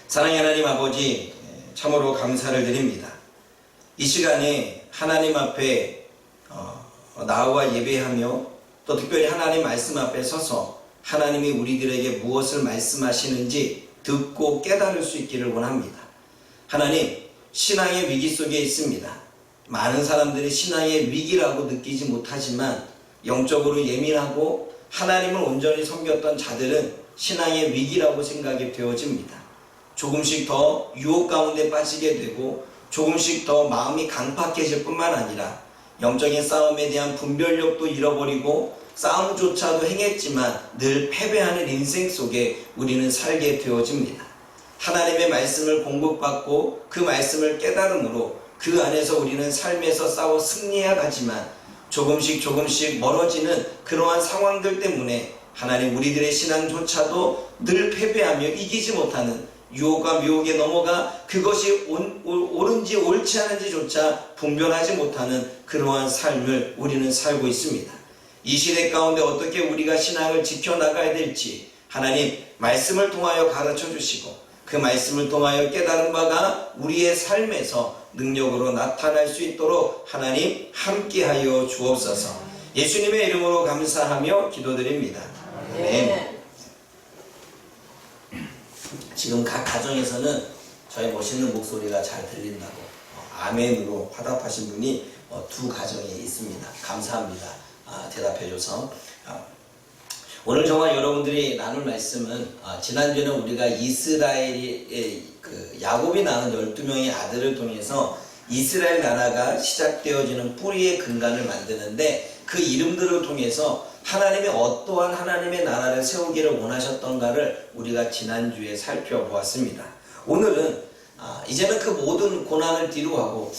사랑의 하나님 아버지, 참으로 감사를 드립니다. 이 시간에 하나님 앞에 나와 예배하며 또 특별히 하나님 말씀 앞에 서서 하나님이 우리들에게 무엇을 말씀하시는지 듣고 깨달을 수 있기를 원합니다. 하나님, 신앙의 위기 속에 있습니다. 많은 사람들이 신앙의 위기라고 느끼지 못하지만 영적으로 예민하고 하나님을 온전히 섬겼던 자들은 신앙의 위기라고 생각이 되어집니다. 조금씩 더 유혹 가운데 빠지게 되고 조금씩 더 마음이 강팍해질 뿐만 아니라 영적인 싸움에 대한 분별력도 잃어버리고 싸움조차도 행했지만 늘 패배하는 인생 속에 우리는 살게 되어집니다. 하나님의 말씀을 공급받고 그 말씀을 깨달음으로 그 안에서 우리는 삶에서 싸워 승리해야 하지만 조금씩 멀어지는 그러한 상황들 때문에 하나님 우리들의 신앙조차도 늘 패배하며 이기지 못하는 유혹과 미혹에 넘어가 그것이 옳은지 옳지 않은지조차 분별하지 못하는 그러한 삶을 우리는 살고 있습니다. 이 시대 가운데 어떻게 우리가 신앙을 지켜나가야 될지 하나님 말씀을 통하여 가르쳐 주시고 그 말씀을 통하여 깨달은 바가 우리의 삶에서 능력으로 나타날 수 있도록 하나님 함께하여 주옵소서. 예수님의 이름으로 감사하며 기도드립니다. 아멘. 지금 각 가정에서는 저의 멋있는 목소리가 잘 들린다고 아멘으로 화답하신 분이 두 가정에 있습니다. 감사합니다. 대답해줘서. 오늘 정말 여러분들이 나눌 말씀은 지난주에는 우리가 이스라엘이 야곱이 낳은 12명의 아들을 통해서 이스라엘 나라가 시작되어지는 뿌리의 근간을 만드는데 그 이름들을 통해서 하나님이 어떠한 하나님의 나라를 세우기를 원하셨던가를 우리가 지난주에 살펴보았습니다. 오늘은 이제는 그 모든 고난을 뒤로하고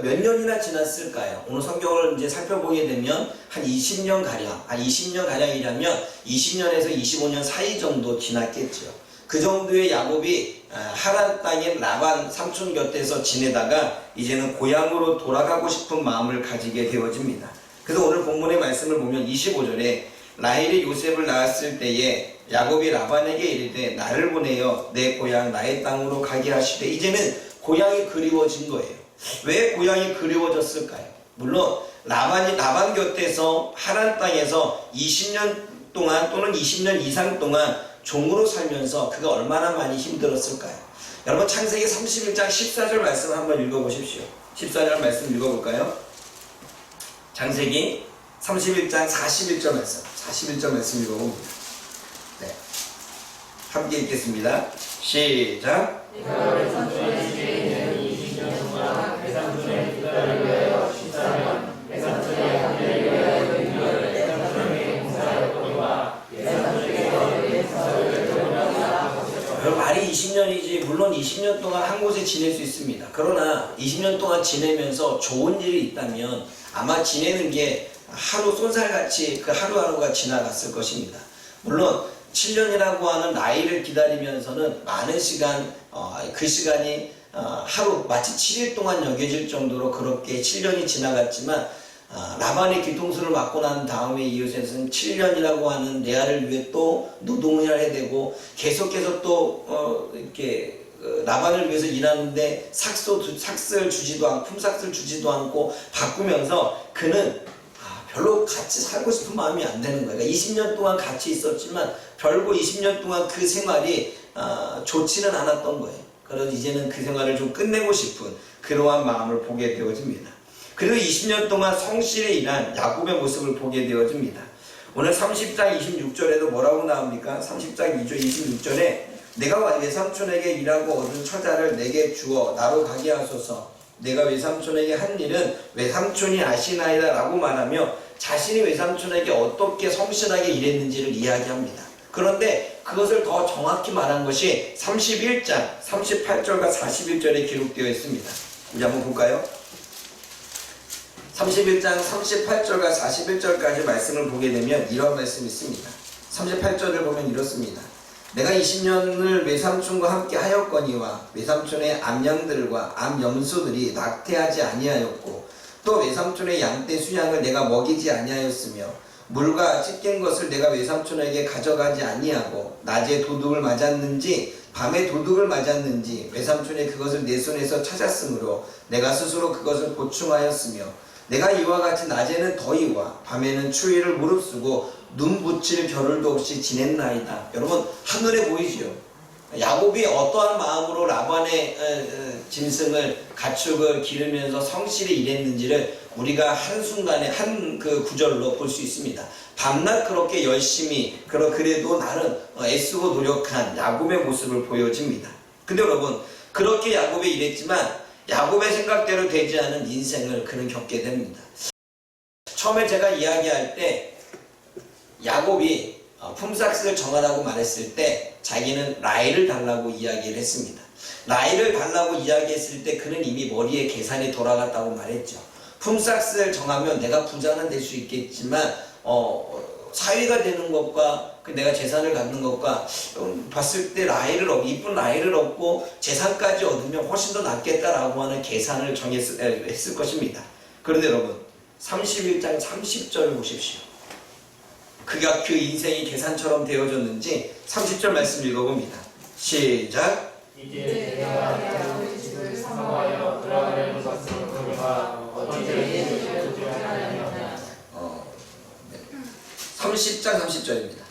몇 년이나 지났을까요? 오늘 성경을 이제 살펴보게 되면 한 20년가량, 한 20년가량이라면 20년에서 25년 사이 정도 지났겠죠. 그 정도의 야곱이 하란 땅인 라반 삼촌 곁에서 지내다가 이제는 고향으로 돌아가고 싶은 마음을 가지게 되어집니다. 그래서 오늘 본문의 말씀을 보면 25절에 라헬이 요셉을 낳았을 때에 야곱이 라반에게 이르되 나를 보내어 내 고향 나의 땅으로 가게 하시되 이제는 고향이 그리워진 거예요. 왜 고향이 그리워졌을까요? 물론 라반 곁에서 하란 땅에서 20년 동안 또는 20년 이상 동안 종으로 살면서 그가 얼마나 많이 힘들었을까요? 여러분 창세기 31장 14절 말씀을 한번 읽어보십시오. 14절 말씀 읽어볼까요? 창세기 31장 41절 말씀 41절 말씀 읽어봅니다. 네, 함께 읽겠습니다. 시작. 내가 외삼촌의 집에 있는 20년 동안 외삼촌의 두 딸을 위하여 14년 외삼촌의 아들을 위하여 6년을 외삼촌에게 봉사하였거니와 외삼촌에게서 내 봉사를 결정하였다. 여러분 말이 20년이지 물론 20년 동안 한 곳에 지낼 수 있습니다. 그러나 20년 동안 지내면서 좋은 일이 있다면 아마 지내는 게 하루 쏜살같이 그 하루하루가 지나갔을 것입니다. 물론 7년이라고 하는 나이를 기다리면서는 많은 시간, 그 시간이 하루 마치 7일 동안 여겨질 정도로 그렇게 7년이 지나갔지만 라반의 뒤통수를 맞고 난 다음에 이웃에서는 7년이라고 하는 레아를 위해 또 노동을 해야 되고 계속해서 또 이렇게 라반을 위해서 일하는데 삭스를 주지도 않고 품삯을 주지도 않고 바꾸면서 그는 별로 같이 살고 싶은 마음이 안 되는 거예요. 그러니까 20년 동안 같이 있었지만 별거 20년 동안 그 생활이 좋지는 않았던 거예요. 그래서 이제는 그 생활을 좀 끝내고 싶은 그러한 마음을 보게 되어집니다. 그래서 20년 동안 성실히 일한 야곱의 모습을 보게 되어집니다. 오늘 30장 26절에도 뭐라고 나옵니까? 30장 2절 26절에 내가 외삼촌에게 일하고 얻은 처자를 내게 주어 나로 가게 하소서. 내가 외삼촌에게 한 일은 외삼촌이 아시나이다 라고 말하며 자신이 외삼촌에게 어떻게 성실하게 일했는지를 이야기합니다. 그런데 그것을 더 정확히 말한 것이 31장 38절과 41절에 기록되어 있습니다. 이제 한번 볼까요? 31장 38절과 41절까지 말씀을 보게 되면 이런 말씀이 있습니다. 38절을 보면 이렇습니다. 내가 20년을 외삼촌과 함께 하였거니와 외삼촌의 암양들과 암염소들이 낙태하지 아니하였고 또 외삼촌의 양떼 수양을 내가 먹이지 아니하였으며 물과 찢긴 것을 내가 외삼촌에게 가져가지 아니하고 낮에 도둑을 맞았는지 밤에 도둑을 맞았는지 외삼촌이 그것을 내 손에서 찾았으므로 내가 스스로 그것을 보충하였으며 내가 이와 같이 낮에는 더위와 밤에는 추위를 무릅쓰고 눈 붙일 겨를도 없이 지냈나이다. 여러분 한눈에 보이지요? 야곱이 어떠한 마음으로 라반의 짐승을 가축을 기르면서 성실히 일했는지를 우리가 한순간에 한 그 구절로 볼 수 있습니다. 밤낮 그렇게 열심히 그래도 나는 애쓰고 노력한 야곱의 모습을 보여집니다. 근데 여러분 그렇게 야곱이 일했지만 야곱의 생각대로 되지 않은 인생을 그는 겪게 됩니다. 처음에 제가 이야기할 때 야곱이 품삯을 정하라고 말했을 때 자기는 라헬을 달라고 이야기를 했습니다. 라헬을 달라고 이야기했을 때 그는 이미 머리에 계산이 돌아갔다고 말했죠. 품삯을 정하면 내가 부자는 될 수 있겠지만 사위가 되는 것과 내가 재산을 갖는 것과 봤을 때 이쁜 라헬을 얻고 재산까지 얻으면 훨씬 더 낫겠다라고 하는 계산을 했을 것입니다. 그런데 여러분 31장 30절을 보십시오. 그가 그 인생이 계산처럼 되어졌는지 30절 말씀 읽어봅니다. 시작. 이제 내가 내 아버지 집을 사모하여 돌아가려는 것은 그가 어찌 30장 30절입니다.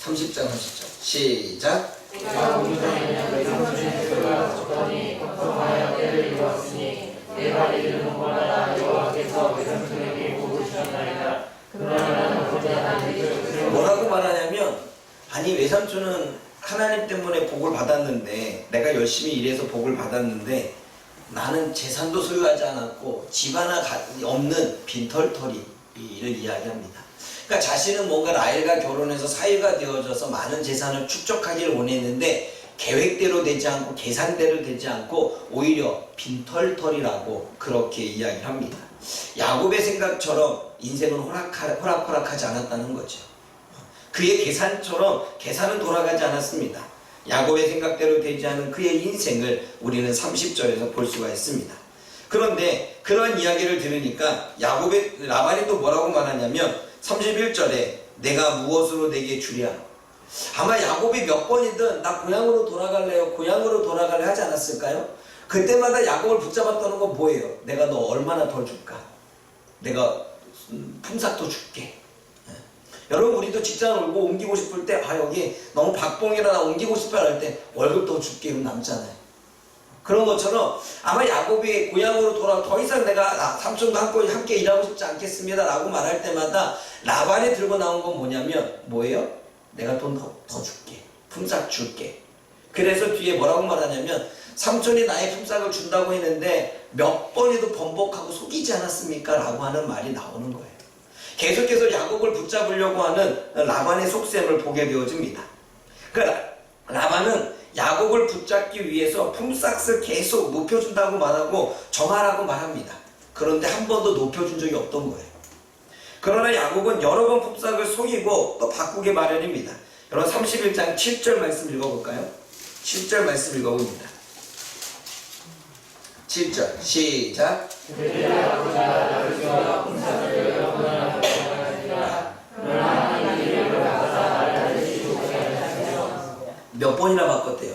30장 30절 시작. 내가 우리 전에는 외삼촌의 그가 적더니 걱정하여 때를 이루었으니 내가 이르는 곳마다 여호와께서 외삼촌에게 복을 주셨나이다. 그러나 나는 거제한 뭐라고 말하냐면 아니 외삼촌은 하나님 때문에 복을 받았는데 내가 열심히 일해서 복을 받았는데 나는 재산도 소유하지 않았고 집 하나 없는 빈털터리를 이야기합니다. 그러니까 자신은 뭔가 라헬과 결혼해서 사위가 되어져서 많은 재산을 축적하기를 원했는데 계획대로 되지 않고 계산대로 되지 않고 오히려 빈털터리라고 그렇게 이야기합니다. 야곱의 생각처럼 인생은 호락호락하지 않았다는 거죠. 그의 계산처럼 계산은 돌아가지 않았습니다. 야곱의 생각대로 되지 않은 그의 인생을 우리는 30절에서 볼 수가 있습니다. 그런데 그런 이야기를 들으니까 라반이 또 뭐라고 말하냐면 31절에 내가 무엇으로 내게 주랴. 아마 야곱이 몇 번이든 나 고향으로 돌아갈래요, 고향으로 돌아갈래 하지 않았을까요? 그때마다 야곱을 붙잡았다는 건 뭐예요? 내가 너 얼마나 더 줄까? 내가 품삯도 줄게. 여러분 우리도 직장을 옮기고 싶을 때 여기 너무 박봉이라 나 옮기고 싶어 할 때 월급 더 줄게 이러면 남잖아요. 그런 것처럼 아마 야곱이 고향으로 더 이상 내가 삼촌과 함께 일하고 싶지 않겠습니다 라고 말할 때마다 라반이 들고 나온 건 뭐예요? 내가 돈 더 줄게, 품삯 줄게. 그래서 뒤에 뭐라고 말하냐면 삼촌이 나의 품삯을 준다고 했는데 몇 번이도 번복하고 속이지 않았습니까? 라고 하는 말이 나오는 거예요. 계속해서 야곱을 붙잡으려고 하는 라반의 속셈을 보게 되어집니다. 그러니까 라반은 야곱을 붙잡기 위해서 품삯을 계속 높여준다고 말하고 정하라고 말합니다. 그런데 한 번도 높여준 적이 없던 거예요. 그러나 야곱은 여러 번 품삯을 속이고 또 바꾸게 마련입니다. 여러분 31장 7절 말씀 읽어볼까요? 7절 말씀 읽어봅니다. 7절 시작. 몇 번이나 바꿨대요?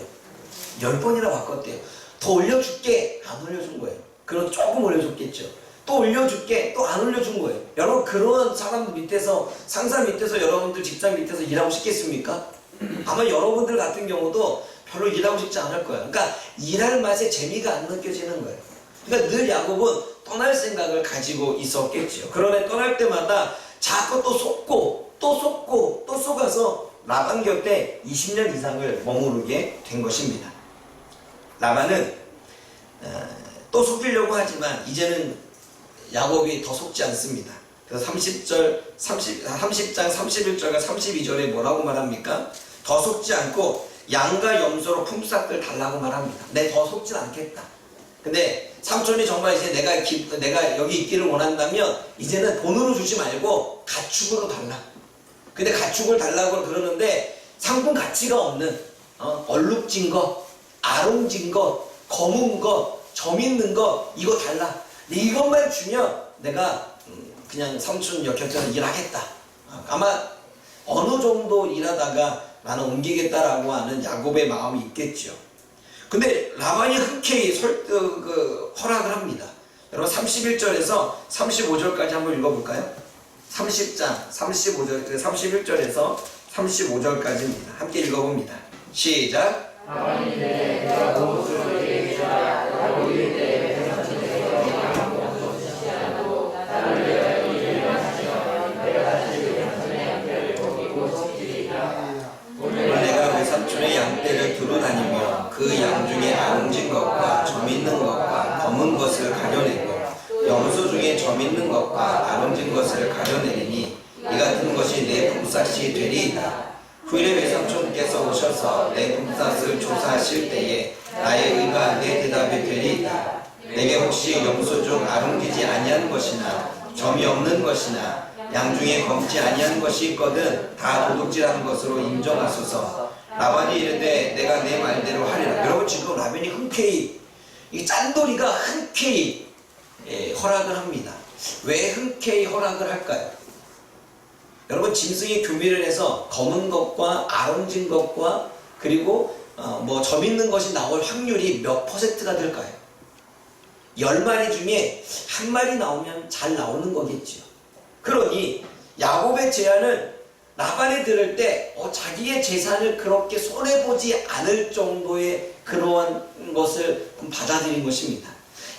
10번이나 바꿨대요. 더 올려줄게. 안 올려준 거예요. 그럼 조금 올려줬겠죠. 또 올려줄게. 또 안 올려준 거예요. 여러분 그런 사람 밑에서 상사 밑에서 여러분들 직장 밑에서 일하고 싶겠습니까? 아마 여러분들 같은 경우도 별로 일하고 싶지 않을 거예요. 그러니까 일할 맛에 재미가 안 느껴지는 거예요. 그러니까 늘 야곱은 떠날 생각을 가지고 있었겠죠. 그러나 떠날 때마다 자꾸 또 속고 또 속고 또 속아서 라반 곁에 20년 이상을 머무르게 된 것입니다. 라반은 또 속이려고 하지만 이제는 야곱이 더 속지 않습니다. 그래서 30장 31절과 32절에 뭐라고 말합니까? 더 속지 않고 양과 염소로 품삯을 달라고 말합니다. 내 더 속진 않겠다. 근데 삼촌이 정말 이제 내가 여기 있기를 원한다면 이제는 돈으로 주지 말고 가축으로 달라. 근데 가축을 달라고 그러는데 상품 가치가 없는 얼룩진 것, 아롱진 것, 검은 것, 점 있는 것 이거 달라. 근데 이것만 주면 내가 그냥 삼촌 역겹잖아 일하겠다. 아마 어느 정도 일하다가 나는 옮기겠다라고 하는 야곱의 마음이 있겠죠. 근데 라반이 흔쾌히 허락을 합니다. 여러분 31절에서 35절까지 한번 읽어볼까요? 30장 35절 31절에서 35절까지입니다. 함께 읽어봅니다. 시작. 라반이 이르되 내가 모습을 얘기하라. 내가 보일 때 백성들에게 아무것도 주지 않고 나를 위하여 일을 하시면 내가 다시 외삼촌의 양떼를 먹이고 지키리이다. 오늘 내가 외삼촌의 양떼를 두루다니며 그 양 중에 아름진 것과 점 있는 것과 검은 것을 가려내고 염소 중에 점 있는 것과 아름진 것을 가려내리니 이 같은 것이 내 품삯이 되리이다. 후일에 외삼촌께서 오셔서 내 품삯을 조사하실 때에 나의 의가 내 대답이 되리이다. 내게 혹시 염소 중 아름지지 아니한 것이나 점이 없는 것이나 양 중에 검지 아니한 것이 있거든 다 도둑질한 것으로 인정하소서. 라반이 이르되 내가 내 말대로 하리라. 여러분 지금 라반이 흔쾌히 이 짠돌이가 흔쾌히 허락을 합니다. 왜 흔쾌히 허락을 할까요? 여러분 짐승의 교미를 해서 검은 것과 아름진 것과 그리고 점 있는 것이 나올 확률이 몇 퍼센트가 될까요? 10마리 중에 한 마리 나오면 잘 나오는 거겠죠. 그러니 야곱의 제안을 라반이 들을 때 자기의 재산을 그렇게 손해보지 않을 정도의 그러한 것을 받아들인 것입니다.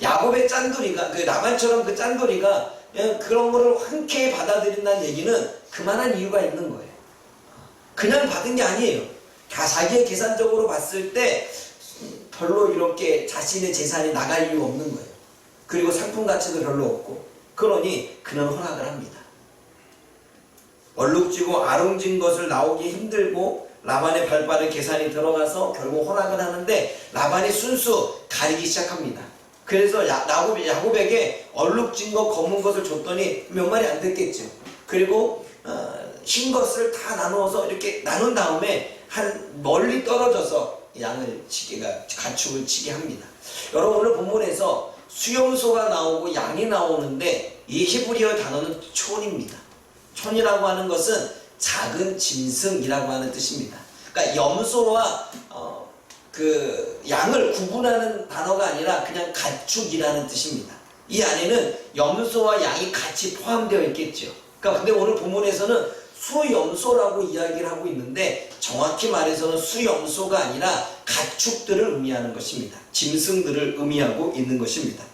야곱의 짠돌이가 라반처럼 그 짠돌이가 그런 거를 흔쾌히 받아들인다는 얘기는 그만한 이유가 있는 거예요. 그냥 받은 게 아니에요. 다 자기의 계산적으로 봤을 때 별로 이렇게 자신의 재산이 나갈 이유가 없는 거예요. 그리고 상품 가치도 별로 없고 그러니 그는 허락을 합니다. 얼룩지고 아름진 것을 나오기 힘들고 라반의 발빠른 계산이 들어가서 결국 허락을 하는데 라반이 순수 가리기 시작합니다. 그래서 야곱에게 얼룩진 것 검은 것을 줬더니 몇 마리 안 됐겠죠. 그리고 흰 것을 다 나누어서 이렇게 나눈 다음에 한 멀리 떨어져서 가축을 치게 합니다. 여러분 오늘 본문에서 수염소가 나오고 양이 나오는데 이 히브리어 단어는 촌입니다. 촌이라고 하는 것은 작은 짐승이라고 하는 뜻입니다. 그러니까 염소와 양을 구분하는 단어가 아니라 그냥 가축이라는 뜻입니다. 이 안에는 염소와 양이 같이 포함되어 있겠죠. 그러니까 근데 오늘 본문에서는 수염소라고 이야기를 하고 있는데 정확히 말해서는 수염소가 아니라 가축들을 의미하는 것입니다. 짐승들을 의미하고 있는 것입니다.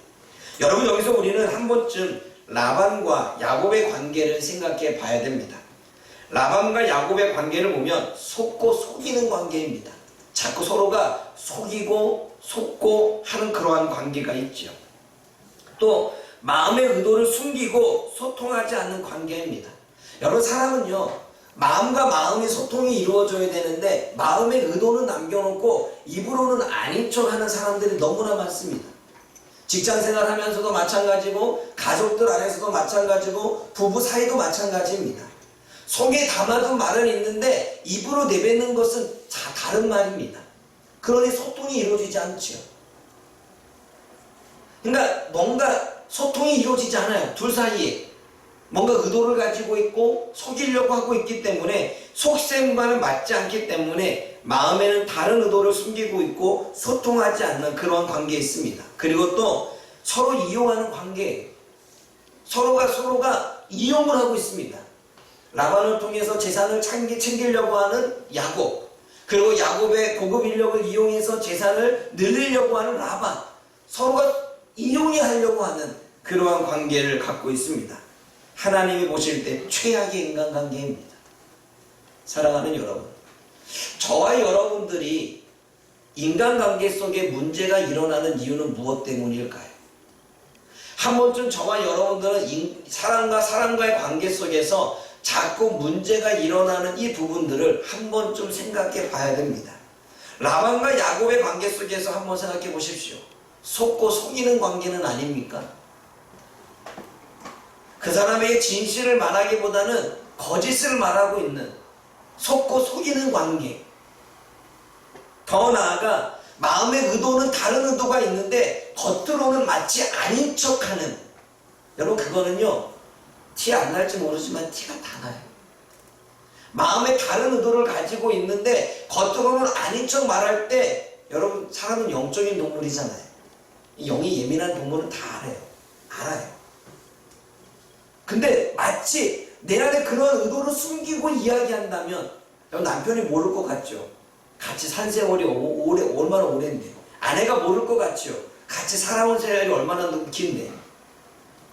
여러분 여기서 우리는 한 번쯤 라반과 야곱의 관계를 생각해 봐야 됩니다. 라반과 야곱의 관계를 보면 속고 속이는 관계입니다. 자꾸 서로가 속고 하는 그러한 관계가 있죠. 또 마음의 의도를 숨기고 소통하지 않는 관계입니다. 여러분 사람은요 마음과 마음의 소통이 이루어져야 되는데 마음의 의도는 남겨놓고 입으로는 아닌 척 하는 사람들이 너무나 많습니다. 직장생활 하면서도 마찬가지고 가족들 안에서도 마찬가지고 부부 사이도 마찬가지입니다. 속에 담아둔 말은 있는데 입으로 내뱉는 것은 다른 말입니다. 그러니 소통이 이루어지지 않죠. 그러니까 뭔가 소통이 이루어지지 않아요. 둘 사이에 뭔가 의도를 가지고 있고 속이려고 하고 있기 때문에 속셈과는 맞지 않기 때문에 마음에는 다른 의도를 숨기고 있고 소통하지 않는 그런 관계에 있습니다. 그리고 또 서로 이용하는 관계, 서로가 이용을 하고 있습니다. 라반을 통해서 재산을 챙기려고 하는 야곱, 그리고 야곱의 고급 인력을 이용해서 재산을 늘리려고 하는 라반, 서로가 이용해 하려고 하는 그러한 관계를 갖고 있습니다. 하나님이 보실 때 최악의 인간관계입니다. 사랑하는 여러분, 저와 여러분들이 인간관계 속에 문제가 일어나는 이유는 무엇 때문일까요? 한 번쯤 저와 여러분들은 사람과의 관계 속에서 자꾸 문제가 일어나는 이 부분들을 한 번쯤 생각해 봐야 됩니다. 라반과 야곱의 관계 속에서 한번 생각해 보십시오. 속고 속이는 관계는 아닙니까? 그 사람에게 진실을 말하기보다는 거짓을 말하고 있는 속고 속이는 관계. 더 나아가 마음의 의도는 다른 의도가 있는데 겉으로는 맞지 않은 척하는 여러분 그거는요 티 안 날지 모르지만 티가 다 나요. 마음에 다른 의도를 가지고 있는데 겉으로는 아닌 척 말할 때 여러분 사람은 영적인 동물이잖아요. 영이 예민한 동물은 다 알아요. 근데 마치 내 안에 그런 의도를 숨기고 이야기한다면 남편이 모를 것 같죠. 같이 산 세월이 얼마나 오랜데. 아내가 모를 것 같죠. 같이 살아온 세월이 얼마나 긴데.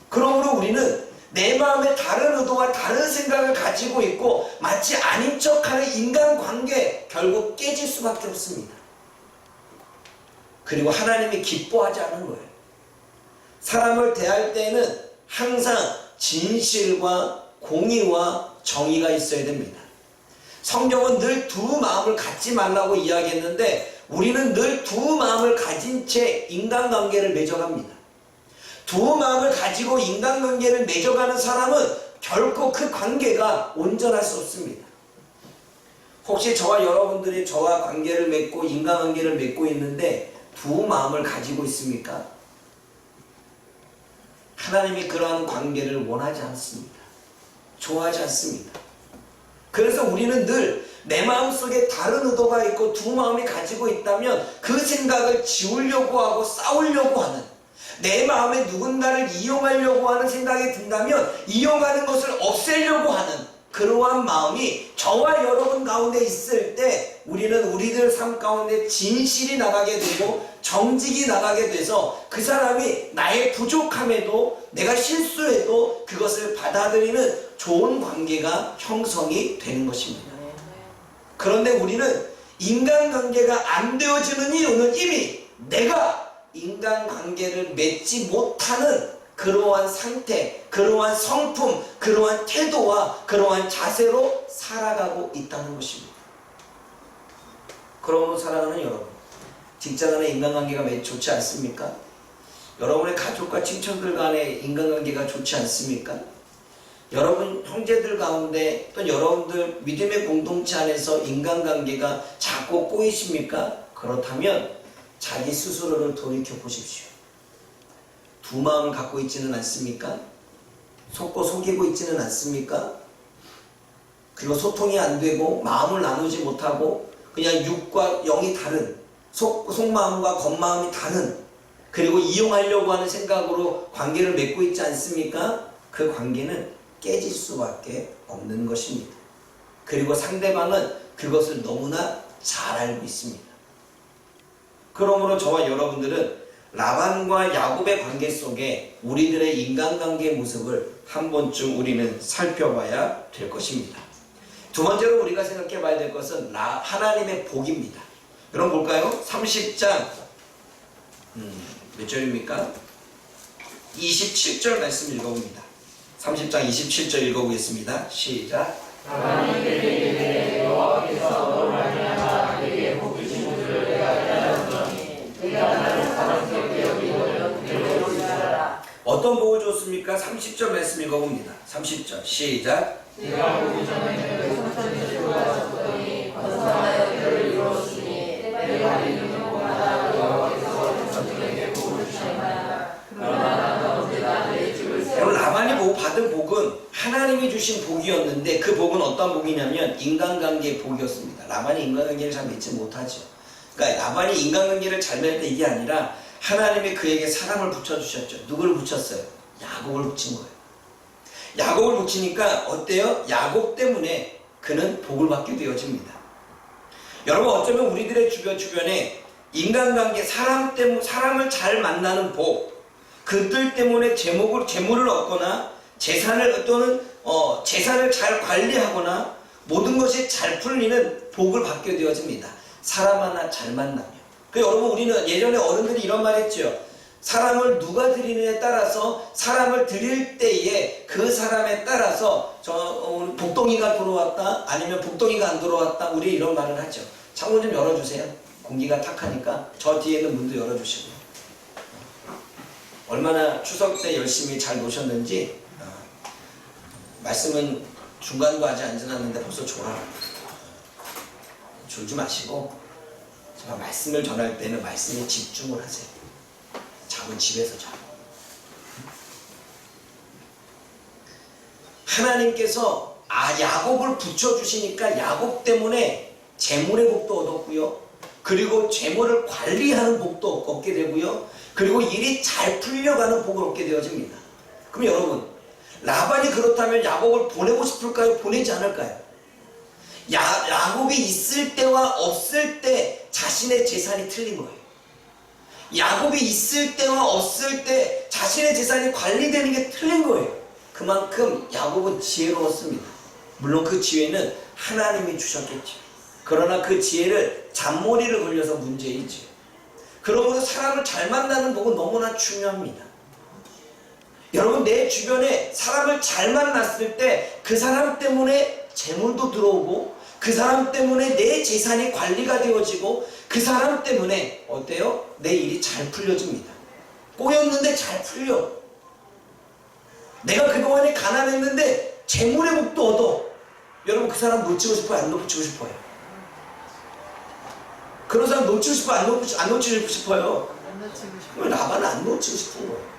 그러므로 우리는 내 마음에 다른 의도와 다른 생각을 가지고 있고 마치 아닌 척하는 인간관계 결국 깨질 수밖에 없습니다. 그리고 하나님이 기뻐하지 않은 거예요. 사람을 대할 때는 항상 진실과 공의와 정의가 있어야 됩니다. 성경은 늘 두 마음을 갖지 말라고 이야기했는데 우리는 늘 두 마음을 가진 채 인간관계를 맺어갑니다. 두 마음을 가지고 인간관계를 맺어가는 사람은 결코 그 관계가 온전할 수 없습니다. 혹시 저와 여러분들이 저와 관계를 맺고 인간관계를 맺고 있는데 두 마음을 가지고 있습니까? 하나님이 그러한 관계를 원하지 않습니다. 좋아하지 않습니다. 그래서 우리는 늘 내 마음속에 다른 의도가 있고 두 마음이 가지고 있다면 그 생각을 지우려고 하고 싸우려고 하는, 내 마음에 누군가를 이용하려고 하는 생각이 든다면 이용하는 것을 없애려고 하는 그러한 마음이 저와 여러분 가운데 있을 때 우리는 우리들 삶 가운데 진실이 나가게 되고 정직이 나가게 돼서 그 사람이 나의 부족함에도 내가 실수해도 그것을 받아들이는 좋은 관계가 형성이 되는 것입니다. 그런데 우리는 인간관계가 안 되어지는 이유는 이미 내가 인간관계를 맺지 못하는 그러한 상태, 그러한 성품, 그러한 태도와 그러한 자세로 살아가고 있다는 것입니다. 그러므로 사랑하는 여러분, 직장 안에 인간관계가 좋지 않습니까? 여러분의 가족과 친척들 간의 인간관계가 좋지 않습니까? 여러분 형제들 가운데 또 여러분들 믿음의 공동체 안에서 인간관계가 자꾸 꼬이십니까? 그렇다면 자기 스스로를 돌이켜 보십시오. 두 마음을 갖고 있지는 않습니까? 속고 속이고 있지는 않습니까? 그리고 소통이 안 되고 마음을 나누지 못하고 그냥 육과 영이 다른, 속마음과 겉마음이 다른, 그리고 이용하려고 하는 생각으로 관계를 맺고 있지 않습니까? 그 관계는 깨질 수밖에 없는 것입니다. 그리고 상대방은 그것을 너무나 잘 알고 있습니다. 그러므로 저와 여러분들은 라반과 야곱의 관계 속에 우리들의 인간관계 모습을 한 번쯤 우리는 살펴봐야 될 것입니다. 두 번째로 우리가 생각해 봐야 될 것은 하나님의 복입니다. 여러분 볼까요? 30장 몇 절입니까? 27절 말씀 읽어봅니다. 30장 27절 읽어보겠습니다. 시작. 하나님께 여호와께서 너를 말미암아 내게 복 주신 것을 내가 깨달았더니 내가 나를 사랑스럽게 여기거든 내로 지나라. 어떤 복을 줬습니까? 30절 말씀 읽어봅니다. 30절 시작. 내가 보기 전에는 천천히 돌아섰더니 건성하여 너를 이루었으니 내가 믿는 곳마다 여호와께서 천천히 복을 주시나이다. 그러나 나는 언제나 내 집을 여러분 라반이 받은 복은 하나님이 주신 복이었는데 그 복은 어떤 복이냐면 인간관계의 복이었습니다. 라반이 인간관계를 잘 맺지 못하죠. 그러니까 라반이 인간관계를 잘 맺을 때 이게 아니라 하나님이 그에게 사랑을 붙여주셨죠. 누구를 붙였어요? 야곱을 붙인 거예요. 야곱을 붙이니까 어때요? 야곱 때문에 그는 복을 받게 되어집니다. 여러분 어쩌면 우리들의 주변에 인간관계, 사람을 잘 만나는 복, 그들 때문에 재물을 얻거나 재산을 잘 관리하거나 모든 것이 잘 풀리는 복을 받게 되어집니다. 사람 하나 잘 만나면. 여러분 우리는 예전에 어른들이 이런 말 했죠. 사람을 누가 드리느냐에 따라서 사람을 드릴 때에 그 사람에 따라서 복덩이가 들어왔다 아니면 복덩이가 안 들어왔다 우리 이런 말을 하죠. 창문 좀 열어주세요. 공기가 탁하니까 저 뒤에 있는 문도 열어주시고요. 얼마나 추석 때 열심히 잘 노셨는지 말씀은 중간도 아직 안 지났는데 벌써 졸아요. 졸지 마시고 제가 말씀을 전할 때는 말씀에 집중을 하세요. 잠은 집에서 자고. 하나님께서 야곱을 붙여주시니까 야곱 때문에 재물의 복도 얻었고요. 그리고 재물을 관리하는 복도 얻게 되고요. 그리고 일이 잘 풀려가는 복을 얻게 되어집니다. 그럼 여러분, 라반이 그렇다면 야곱을 보내고 싶을까요? 보내지 않을까요? 야곱이 있을 때와 없을 때 자신의 재산이 틀린 거예요. 야곱이 있을 때와 없을 때 자신의 재산이 관리되는 게 틀린 거예요. 그만큼 야곱은 지혜로웠습니다. 물론 그 지혜는 하나님이 주셨겠죠. 그러나 그 지혜를 잔머리를 걸려서 문제이죠. 그러므로 사람을 잘 만나는 복은 너무나 중요합니다. 여러분, 내 주변에 사람을 잘 만났을 때 그 사람 때문에 재물도 들어오고, 그 사람 때문에 내 재산이 관리가 되어지고, 그 사람 때문에 어때요? 내 일이 잘 풀려집니다. 꼬였는데 잘 풀려. 내가 그동안에 가난했는데 재물의 복도 얻어. 여러분, 그 사람 놓치고 싶어요? 안 놓치고 싶어요? 그런 사람 놓치고 싶어요? 안 놓치고 싶어요? 그럼 라반은 안 놓치고 싶은 거예요.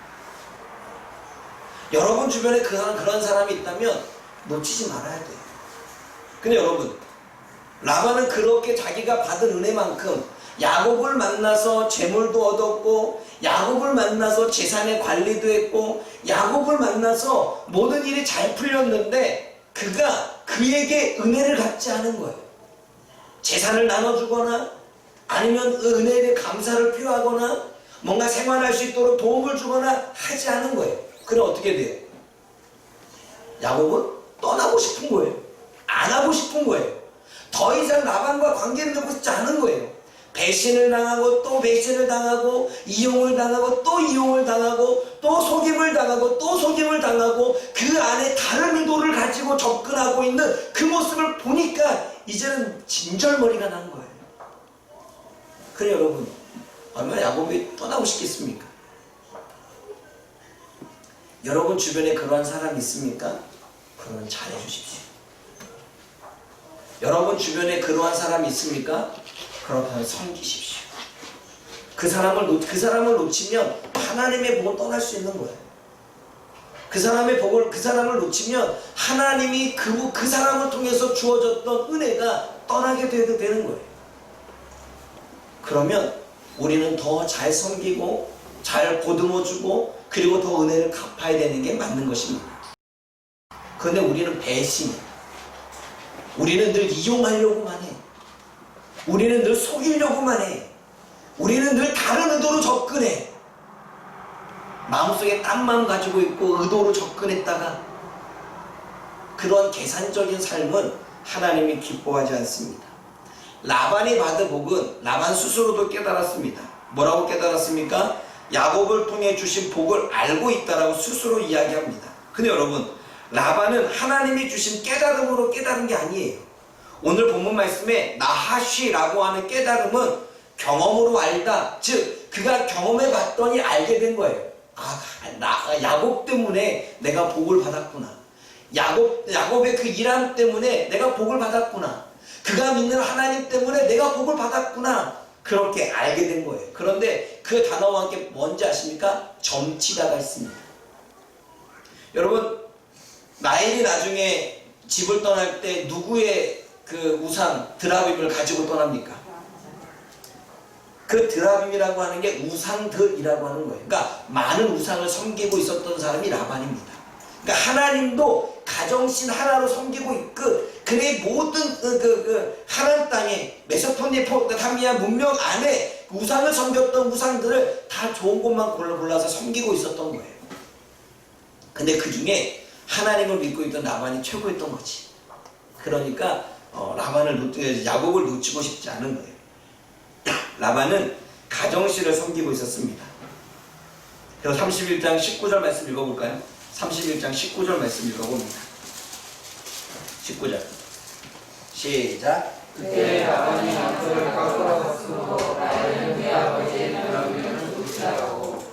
여러분 주변에 그런 사람이 있다면 놓치지 말아야 돼요. 근데 여러분, 라반은 그렇게 자기가 받은 은혜만큼 야곱을 만나서 재물도 얻었고, 야곱을 만나서 재산의 관리도 했고, 야곱을 만나서 모든 일이 잘 풀렸는데 그가 그에게 은혜를 갚지 않은 거예요. 재산을 나눠주거나 아니면 은혜에 감사를 표하거나 뭔가 생활할 수 있도록 도움을 주거나 하지 않은 거예요. 그럼 어떻게 돼요? 야곱은 떠나고 싶은 거예요. 안 하고 싶은 거예요. 더 이상 라반과 관계를 맺고 싶지 않은 거예요. 배신을 당하고 또 배신을 당하고, 이용을 당하고 또 이용을 당하고, 또 속임을 당하고 또 속임을 당하고, 그 안에 다른 의도를 가지고 접근하고 있는 그 모습을 보니까 이제는 진절머리가 난 거예요. 그래 여러분, 얼마나 야곱이 떠나고 싶겠습니까? 여러분 주변에 그러한 사람이 있습니까? 그러면 잘해주십시오. 여러분 주변에 그러한 사람이 있습니까? 그렇다면 섬기십시오. 그 사람을 놓치면 하나님의 복은 떠날 수 있는 거예요. 그 사람을 놓치면 하나님이 그 사람을 통해서 주어졌던 은혜가 떠나게 되는 거예요. 그러면 우리는 더 잘 섬기고 잘 보듬어주고 그리고 더 은혜를 갚아야 되는 게 맞는 것입니다. 그런데 우리는 배신해. 우리는 늘 이용하려고만 해. 우리는 늘 속이려고만 해. 우리는 늘 다른 의도로 접근해. 마음속에 딴 마음 가지고 있고 의도로 접근했다가 그런 계산적인 삶은 하나님이 기뻐하지 않습니다. 라반이 받은 복은 라반 스스로도 깨달았습니다. 뭐라고 깨달았습니까? 야곱을 통해 주신 복을 알고 있다라고 스스로 이야기합니다. 근데 여러분, 라반은 하나님이 주신 깨달음으로 깨달은 게 아니에요. 오늘 본문 말씀에 나하쉬라고 하는 깨달음은 경험으로 알다, 즉 그가 경험해 봤더니 알게 된 거예요. 야곱 때문에 내가 복을 받았구나. 야곱의 그 일함 때문에 내가 복을 받았구나. 그가 믿는 하나님 때문에 내가 복을 받았구나. 그렇게 알게 된 거예요. 그런데 그 단어와 함께 뭔지 아십니까? 점치다가 있습니다. 여러분, 라헬이 나중에 집을 떠날 때 누구의 그 우상 드라빔을 가지고 떠납니까? 그 드라빔이라고 하는 게 우상들이라고 하는 거예요. 그러니까 많은 우상을 섬기고 있었던 사람이 라반입니다. 그러니까 하나님도 가정신 하나로 섬기고 있고, 그의 모든 하나님 땅에 메소포타미아 문명 안에 우상을 섬겼던 우상들을 다 좋은 곳만 골라서 섬기고 있었던 거예요. 근데 그 중에 하나님을 믿고 있던 라반이 최고였던 거지. 그러니까 야곱을 놓치고 싶지 않은 거예요. 라반은 가정신을 섬기고 있었습니다. 그래서 31장 19절 말씀 읽어볼까요? 31장 19절 말씀 읽어봅니다. 19절 시작. 그때 라반이 양털을 깎으러 쓰고 라헬은 그의 아버지의 드라빔을 도둑질하고.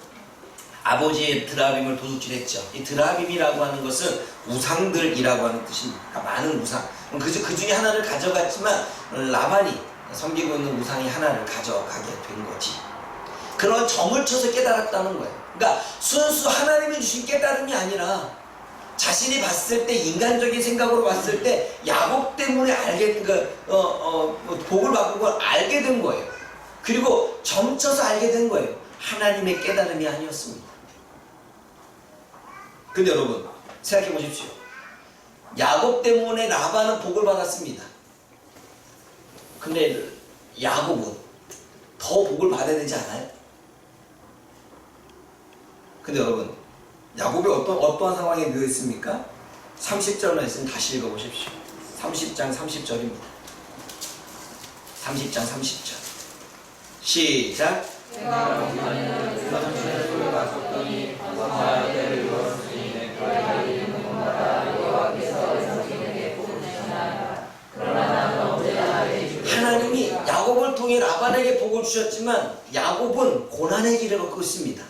아버지의 드라빔을 도둑질했죠. 이 드라빔이라고 하는 것은 우상들이라고 하는 뜻입니다. 그러니까 많은 우상. 그 중에 하나를 가져갔지만 라반이 섬기고 있는 우상이 하나를 가져가게 된 거지. 그런 점을 쳐서 깨달았다는 거예요. 그러니까 순수 하나님이 주신 깨달음이 아니라 자신이 봤을 때 인간적인 생각으로 봤을 때 야곱 때문에 복을 받은 걸 알게 된 거예요. 그리고 점쳐서 알게 된 거예요. 하나님의 깨달음이 아니었습니다. 근데 여러분 생각해 보십시오. 야곱 때문에 라반은 복을 받았습니다. 근데 야곱은 더 복을 받아야 되지 않아요? 근데 여러분 야곱이 어떠한 상황에 놓여 있습니까? 30절 말씀 다시 읽어보십시오. 30장 30절입니다. 30장 30절 시작. 내가 목전에는 유성신의 소를 봤었더니 방송하여 때를 이루었으니 내가 이르는 곳마다 여호와께서 유성신에게 복을 주시나이다. 그러나 나는 언제나 나에게 주시고 하나님이 야곱을 통해 라반에게 복을 주셨지만 야곱은 고난의 길을 걷고 있습니다.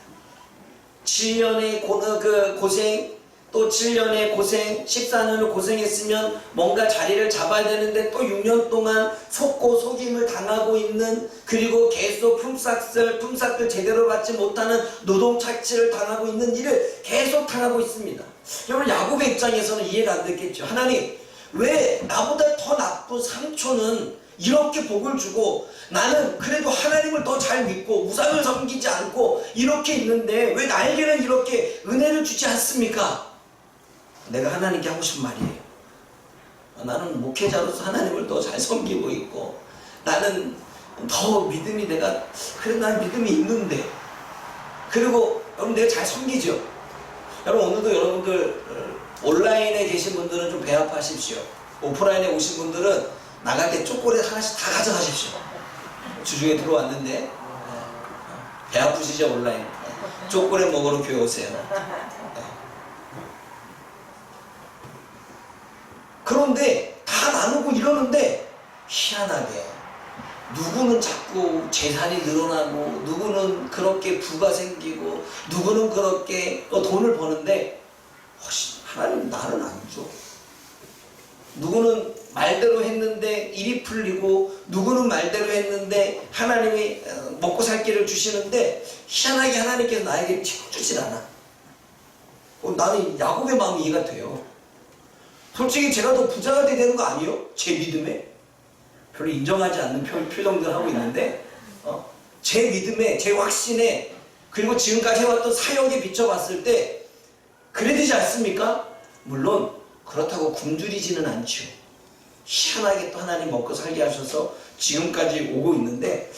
7년의 고생, 또 7년의 고생, 14년을 고생했으면 뭔가 자리를 잡아야 되는데 또 6년 동안 속고 속임을 당하고 있는, 그리고 계속 품삯을 제대로 받지 못하는 노동착취를 당하고 있는 일을 계속 당하고 있습니다. 여러분 야곱의 입장에서는 이해가 안 됐겠죠. 하나님, 왜 나보다 더 나쁜 삼촌은 이렇게 복을 주고 나는 그래도 하나님을 더 잘 믿고 우상을 섬기지 않고 이렇게 있는데 왜 나에게는 이렇게 은혜를 주지 않습니까? 내가 하나님께 하고 싶은 말이에요. 나는 목회자로서 하나님을 더 잘 섬기고 있고 나는 더 믿음이 그래도 난 믿음이 있는데, 그리고 여러분 내가 잘 섬기죠. 여러분 오늘도 여러분들 온라인에 계신 분들은 좀 배합하십시오. 오프라인에 오신 분들은 나갈 때 초콜릿 하나씩 다 가져가십시오. 주중에 들어왔는데 배 아프시죠? 온라인 초콜릿 먹으러 교회 오세요. 그런데 다 나누고 이러는데 희한하게 누구는 자꾸 재산이 늘어나고 누구는 그렇게 부가 생기고 누구는 그렇게 돈을 버는데 혹시 하나님 나는 안 줘. 누구는 말대로 했는데 일이 풀리고 누구는 말대로 했는데 하나님이 먹고 살 길을 주시는데 희한하게 하나님께서 나에게 채워주질 않아. 나는 야곱의 마음이 이해가 돼요. 솔직히 제가 더 부자가 돼야 되는 거 아니에요? 제 믿음에 별로 인정하지 않는 표정들 하고 있는데 제 믿음에, 제 확신에, 그리고 지금까지 해왔던 사역에 비춰봤을 때 그래야 되지 않습니까? 물론 그렇다고 굶주리지는 않죠. 희한하게 또 하나님 먹고 살게 하셔서 지금까지 오고 있는데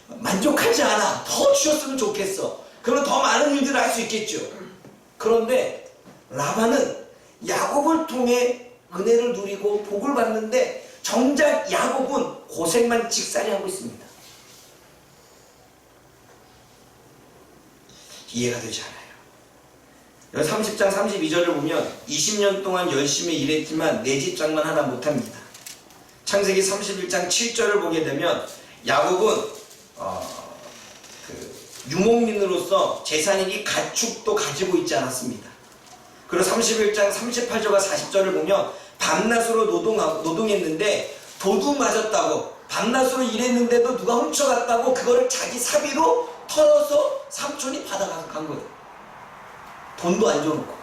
만족하지 않아. 더 주셨으면 좋겠어. 그러면 더 많은 일들을 할 수 있겠죠. 그런데 라반은 야곱을 통해 은혜를 누리고 복을 받는데 정작 야곱은 고생만 직살이 하고 있습니다. 이해가 되지 않아요. 30장 32절을 보면 20년 동안 열심히 일했지만 내 집장만 하나 못합니다. 창세기 31장 7절을 보게 되면 야곱은 유목민으로서 재산이니 가축도 가지고 있지 않았습니다. 그리고 31장 38절과 40절을 보면 밤낮으로 노동했는데 도둑 맞았다고, 밤낮으로 일했는데도 누가 훔쳐갔다고 그거를 자기 사비로 털어서 삼촌이 받아가서 간 거예요. 돈도 안 줘놓고.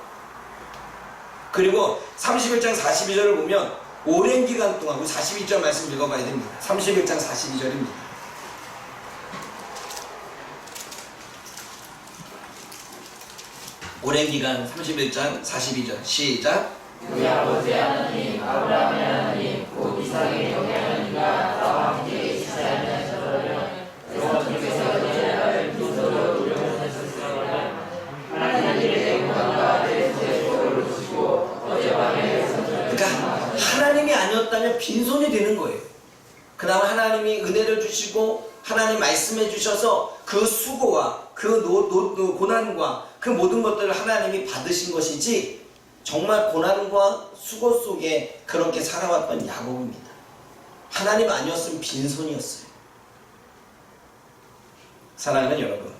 그리고 31장 42절을 보면 오랜 기간 동안, 42절 말씀 읽어봐야 됩니다. 31장 42절입니다. 오랜 기간 31장 42절 시작. 우리 아버지 하나님 아브라함의 하나님 곧 이삭의 영의 하나님과 나와 함께 지사하는 저를 여호와께서 내 아들 빈손으로 우려하셨으므로 하나님의 영광과 내 손에 복을 주시고 어젯밤에 그러니까 하나님이 아니었다면 빈손이 되는 거예요. 그 다음 하나님이 은혜를 주시고 하나님 말씀해 주셔서 그 수고와 그 고난과 그 모든 것들을 하나님이 받으신 것이지 정말 고난과 수고 속에 그렇게 살아왔던 야곱입니다. 하나님 아니었으면 빈손이었어요. 사랑하는 여러분,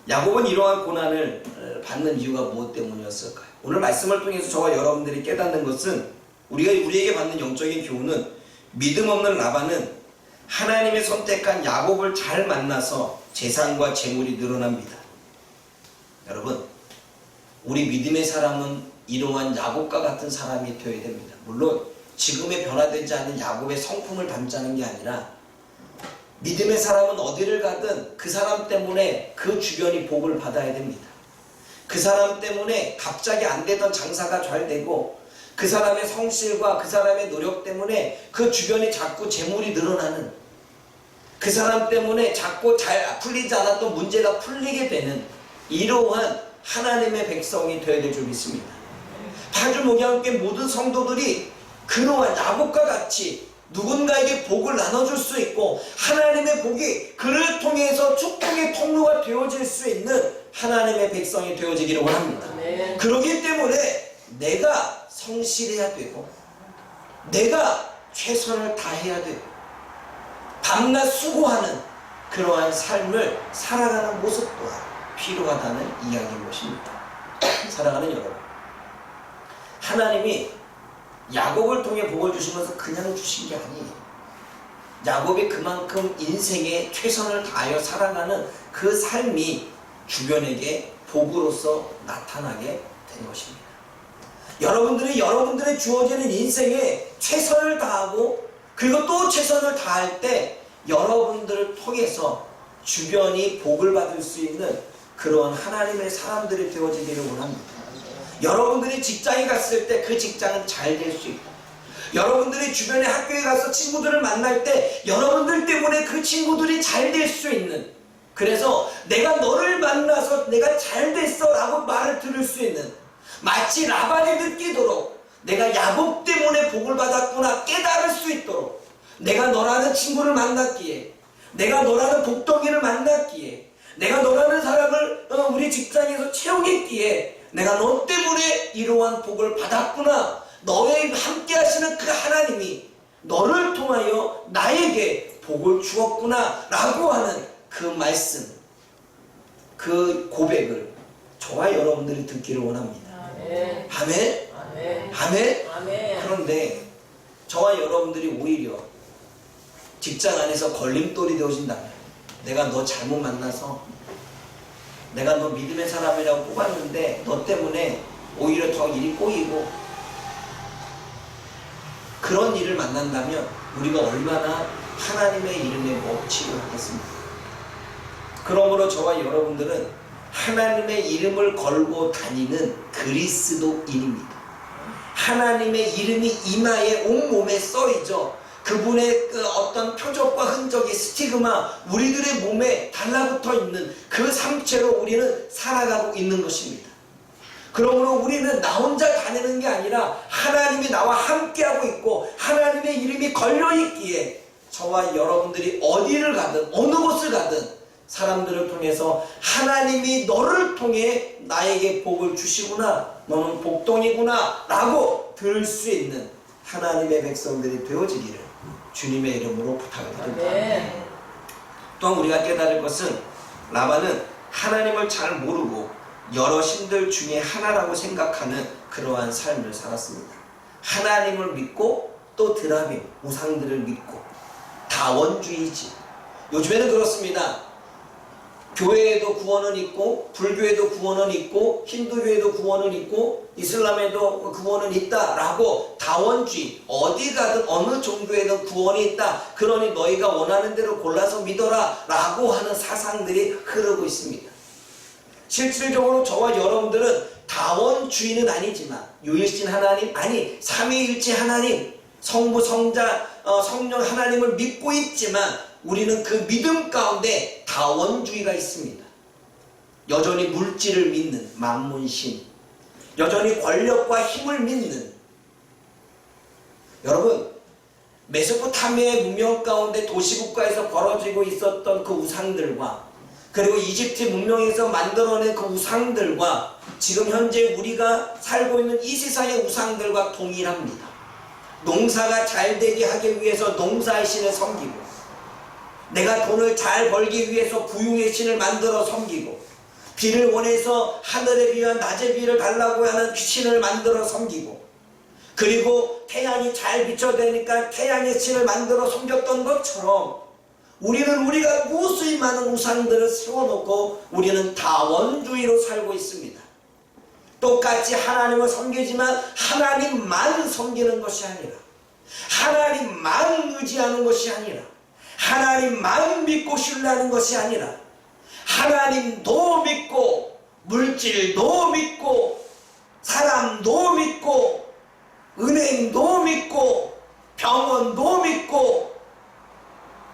야곱은 이러한 고난을 받는 이유가 무엇 때문이었을까요? 오늘 말씀을 통해서 저와 여러분들이 깨닫는 것은 우리에게 받는 영적인 교훈은 믿음 없는 라반은 하나님의 선택한 야곱을 잘 만나서 재산과 재물이 늘어납니다. 여러분, 우리 믿음의 사람은 이러한 야곱과 같은 사람이 되어야 됩니다. 물론 지금의 변화되지 않는 야곱의 성품을 닮자는 게 아니라 믿음의 사람은 어디를 가든 그 사람 때문에 그 주변이 복을 받아야 됩니다. 그 사람 때문에 갑자기 안 되던 장사가 잘 되고 그 사람의 성실과 그 사람의 노력 때문에 그 주변이 자꾸 재물이 늘어나는, 그 사람 때문에 자꾸 잘 풀리지 않았던 문제가 풀리게 되는 이러한 하나님의 백성이 되어야 될 줄 믿습니다. 파주 목양교회 모든 성도들이 그러한 야곱과 같이 누군가에게 복을 나눠줄 수 있고 하나님의 복이 그를 통해서 축복의 통로가 되어질 수 있는 하나님의 백성이 되어지기를 원합니다. 그렇기 때문에 내가 성실해야 되고 내가 최선을 다해야 되고 밤낮 수고하는 그러한 삶을 살아가는 모습 또한 필요하다는 이야기인 것입니다. 사랑하는 여러분, 하나님이 야곱을 통해 복을 주신 것은 그냥 주신 게 아니에요. 야곱이 그만큼 인생에 최선을 다하여 살아가는 그 삶이 주변에게 복으로서 나타나게 된 것입니다. 여러분들이 여러분들의 주어지는 인생에 최선을 다하고 그리고 또 최선을 다할 때 여러분들을 통해서 주변이 복을 받을 수 있는 그런 하나님의 사람들이 되어지기를 원합니다. 여러분들이 직장에 갔을 때 그 직장은 잘 될 수 있고 여러분들이 주변에 학교에 가서 친구들을 만날 때 여러분들 때문에 그 친구들이 잘 될 수 있는, 그래서 내가 너를 만나서 내가 잘 됐어 라고 말을 들을 수 있는, 마치 라반이 느끼도록 내가 야곱 때문에 복을 받았구나 깨달을 수 있도록 내가 너라는 친구를 만났기에, 내가 너라는 복덩이를 만났기에, 내가 너라는 사람을 우리 직장에서 채우겠기에 내가 너 때문에 이러한 복을 받았구나, 너의 함께 하시는 그 하나님이 너를 통하여 나에게 복을 주었구나 라고 하는 그 말씀, 그 고백을 저와 여러분들이 듣기를 원합니다. 아멘. 아멘. 아멘. 아멘. 그런데 저와 여러분들이 오히려 직장 안에서 걸림돌이 되어진다면, 내가 너 잘못 만나서 내가 너 믿음의 사람이라고 뽑았는데 너 때문에 오히려 더 일이 꼬이고 그런 일을 만난다면 우리가 얼마나 하나님의 이름에 먹칠을 하겠습니까? 그러므로 저와 여러분들은 하나님의 이름을 걸고 다니는 그리스도인입니다. 하나님의 이름이 이마에 온몸에 써있죠. 그분의 그 어떤 표적과 흔적이 스티그마 우리들의 몸에 달라붙어 있는 그 상체로 우리는 살아가고 있는 것입니다. 그러므로 우리는 나 혼자 다니는 게 아니라 하나님이 나와 함께하고 있고 하나님의 이름이 걸려있기에 저와 여러분들이 어디를 가든 어느 곳을 가든 사람들을 통해서 하나님이 너를 통해 나에게 복을 주시구나, 너는 복덩이구나 라고 들을 수 있는 하나님의 백성들이 되어지기를 주님의 이름으로 부탁드립니다. 또한 우리가 깨달을 것은 라반은 하나님을 잘 모르고 여러 신들 중에 하나라고 생각하는 그러한 삶을 살았습니다. 하나님을 믿고 또 드라빔 우상들을 믿고 다원주의지. 요즘에는 그렇습니다. 교회에도 구원은 있고 불교에도 구원은 있고 힌두교에도 구원은 있고 이슬람에도 구원은 있다라고 다원주의, 어디 가든 어느 종교에든 구원이 있다, 그러니 너희가 원하는 대로 골라서 믿어라 라고 하는 사상들이 흐르고 있습니다. 실질적으로 저와 여러분들은 다원주의는 아니지만 유일신 하나님, 아니 삼위일체 하나님, 성부 성자 성령 하나님을 믿고 있지만 우리는 그 믿음 가운데 다원주의가 있습니다. 여전히 물질을 믿는 만문신, 여전히 권력과 힘을 믿는. 여러분, 메소포타미아의 문명 가운데 도시국가에서 벌어지고 있었던 그 우상들과 그리고 이집트 문명에서 만들어낸 그 우상들과 지금 현재 우리가 살고 있는 이 세상의 우상들과 동일합니다. 농사가 잘 되게 하기 위해서 농사의 신을 섬기고, 내가 돈을 잘 벌기 위해서 부유의 신을 만들어 섬기고, 비를 원해서 하늘의 비와 낮의 비를 달라고 하는 신을 만들어 섬기고, 그리고 태양이 잘 비춰대니까 태양의 신을 만들어 섬겼던 것처럼 우리는 우리가 무수히 많은 우상들을 세워놓고 우리는 다원주의로 살고 있습니다. 똑같이 하나님을 섬기지만 하나님만 섬기는 것이 아니라, 하나님만 의지하는 것이 아니라, 하나님만 믿고 신뢰하는 것이 아니라, 하나님도 믿고 물질도 믿고 사람도 믿고 은행도 믿고 병원도 믿고,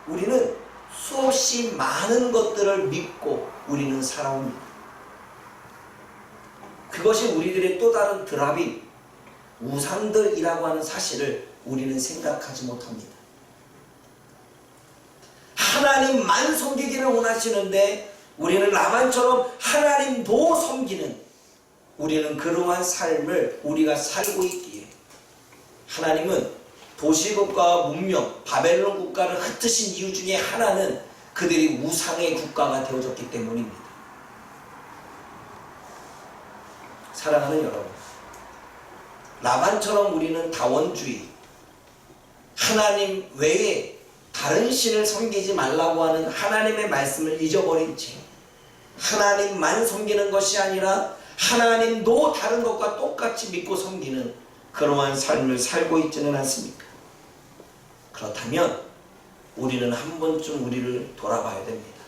우리는 수없이 많은 것들을 믿고 우리는 살아옵니다. 그것이 우리들의 또 다른 드랍인 우상들이라고 하는 사실을 우리는 생각하지 못합니다. 하나님만 섬기기를 원하시는데 우리는 라반처럼 하나님도 섬기는, 우리는 그러한 삶을 우리가 살고 있기에 하나님은 도시국가와 문명, 바벨론 국가를 흩으신 이유 중에 하나는 그들이 우상의 국가가 되어졌기 때문입니다. 사랑하는 여러분, 라반처럼 우리는 다원주의, 하나님 외에 다른 신을 섬기지 말라고 하는 하나님의 말씀을 잊어버린 채 하나님만 섬기는 것이 아니라 하나님도 다른 것과 똑같이 믿고 섬기는 그러한 삶을 살고 있지는 않습니까? 그렇다면 우리는 한 번쯤 우리를 돌아봐야 됩니다.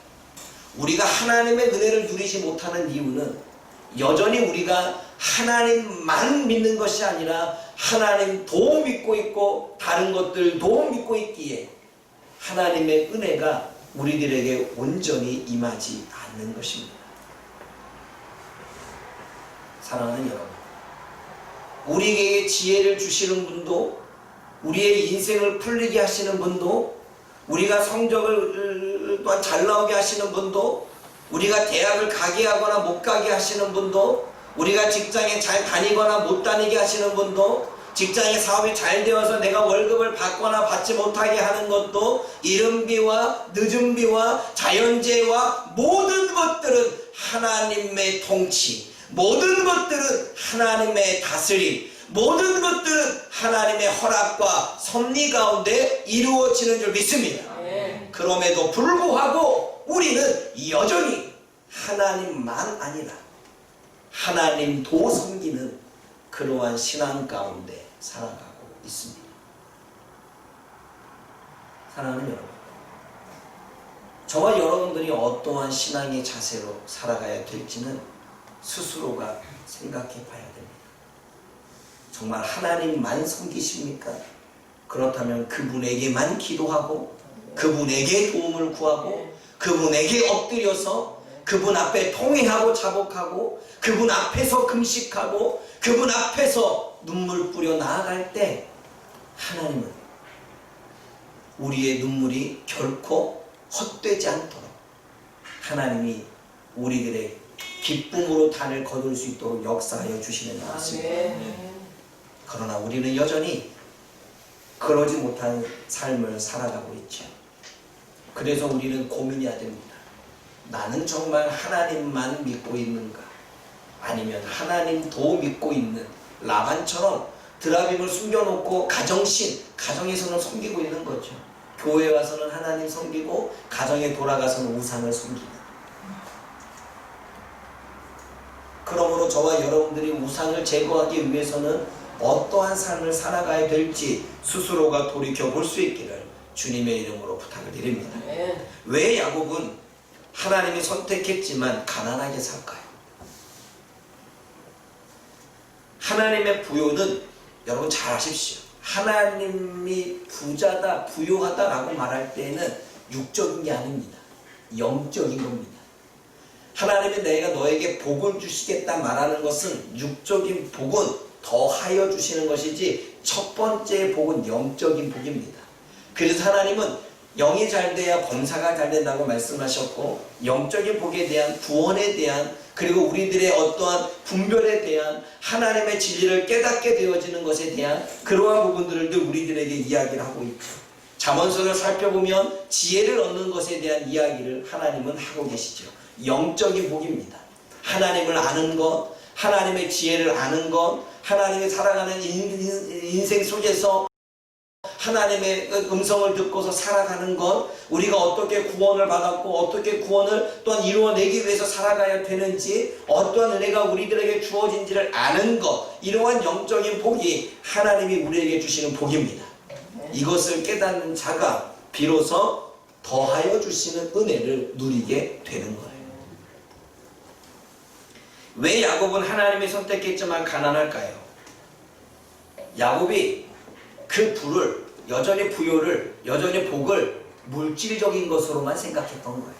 우리가 하나님의 은혜를 누리지 못하는 이유는 여전히 우리가 하나님만 믿는 것이 아니라 하나님도 믿고 있고 다른 것들도 믿고 있기에 하나님의 은혜가 우리들에게 온전히 임하지 않는 것입니다. 사랑하는 여러분, 우리에게 지혜를 주시는 분도, 우리의 인생을 풀리게 하시는 분도, 우리가 성적을 또한 잘 나오게 하시는 분도, 우리가 대학을 가게 하거나 못 가게 하시는 분도, 우리가 직장에 잘 다니거나 못 다니게 하시는 분도, 직장의 사업이 잘 되어서 내가 월급을 받거나 받지 못하게 하는 것도, 이른비와 늦은비와 자연재해와 모든 것들은 하나님의 통치, 모든 것들은 하나님의 다스림, 모든 것들은 하나님의 허락과 섭리 가운데 이루어지는 줄 믿습니다. 그럼에도 불구하고 우리는 여전히 하나님만 아니라 하나님도 섬기는 그러한 신앙 가운데 살아가고 있습니다. 사랑하는 여러분, 저와 여러분들이 어떠한 신앙의 자세로 살아가야 될지는 스스로가 생각해 봐야 됩니다. 정말 하나님만 섬기십니까? 그렇다면 그분에게만 기도하고 그분에게 도움을 구하고 그분에게 엎드려서 그분 앞에 통회하고 자복하고 그분 앞에서 금식하고 그분 앞에서 눈물 뿌려 나아갈 때 하나님은 우리의 눈물이 결코 헛되지 않도록 하나님이 우리들의 기쁨으로 단을 거둘 수 있도록 역사하여 주시는 것 같습니다. 그러나 우리는 여전히 그러지 못한 삶을 살아가고 있죠. 그래서 우리는 고민해야 됩니다. 나는 정말 하나님만 믿고 있는가? 아니면 하나님도 믿고 있는 라반처럼 드라빔을 숨겨놓고 가정에서는 섬기고 있는 거죠. 교회 와서는 하나님 섬기고 가정에 돌아가서는 우상을 섬기는. 그러므로 저와 여러분들이 우상을 제거하기 위해서는 어떠한 삶을 살아가야 될지 스스로가 돌이켜 볼 수 있기를 주님의 이름으로 부탁을 드립니다. 왜 야곱은 하나님이 선택했지만 가난하게 살까요? 하나님의 부요는 여러분 잘 아십시오. 하나님이 부자다, 부요하다라고 말할 때는 육적인 게 아닙니다. 영적인 겁니다. 하나님이 내가 너에게 복을 주시겠다 말하는 것은 육적인 복은 더하여 주시는 것이지 첫 번째 복은 영적인 복입니다. 그래서 하나님은 영이 잘 돼야 범사가 잘 된다고 말씀하셨고 영적인 복에 대한 구원에 대한 그리고 우리들의 어떠한 분별에 대한 하나님의 진리를 깨닫게 되어지는 것에 대한 그러한 부분들을 늘 우리들에게 이야기를 하고 있죠. 잠언서를 살펴보면 지혜를 얻는 것에 대한 이야기를 하나님은 하고 계시죠. 영적인 복입니다. 하나님을 아는 것, 하나님의 지혜를 아는 것, 하나님이 살아가는 인생 속에서 하나님의 음성을 듣고서 살아가는 것, 우리가 어떻게 구원을 받았고 어떻게 구원을 또한 이루어내기 위해서 살아가야 되는지, 어떠한 은혜가 우리들에게 주어진지를 아는 것, 이러한 영적인 복이 하나님이 우리에게 주시는 복입니다. 이것을 깨닫는 자가 비로소 더하여 주시는 은혜를 누리게 되는 거예요. 왜 야곱은 하나님이 선택했지만 가난할까요? 야곱이 그 부를, 여전히 부요를, 여전히 복을 물질적인 것으로만 생각했던 거예요.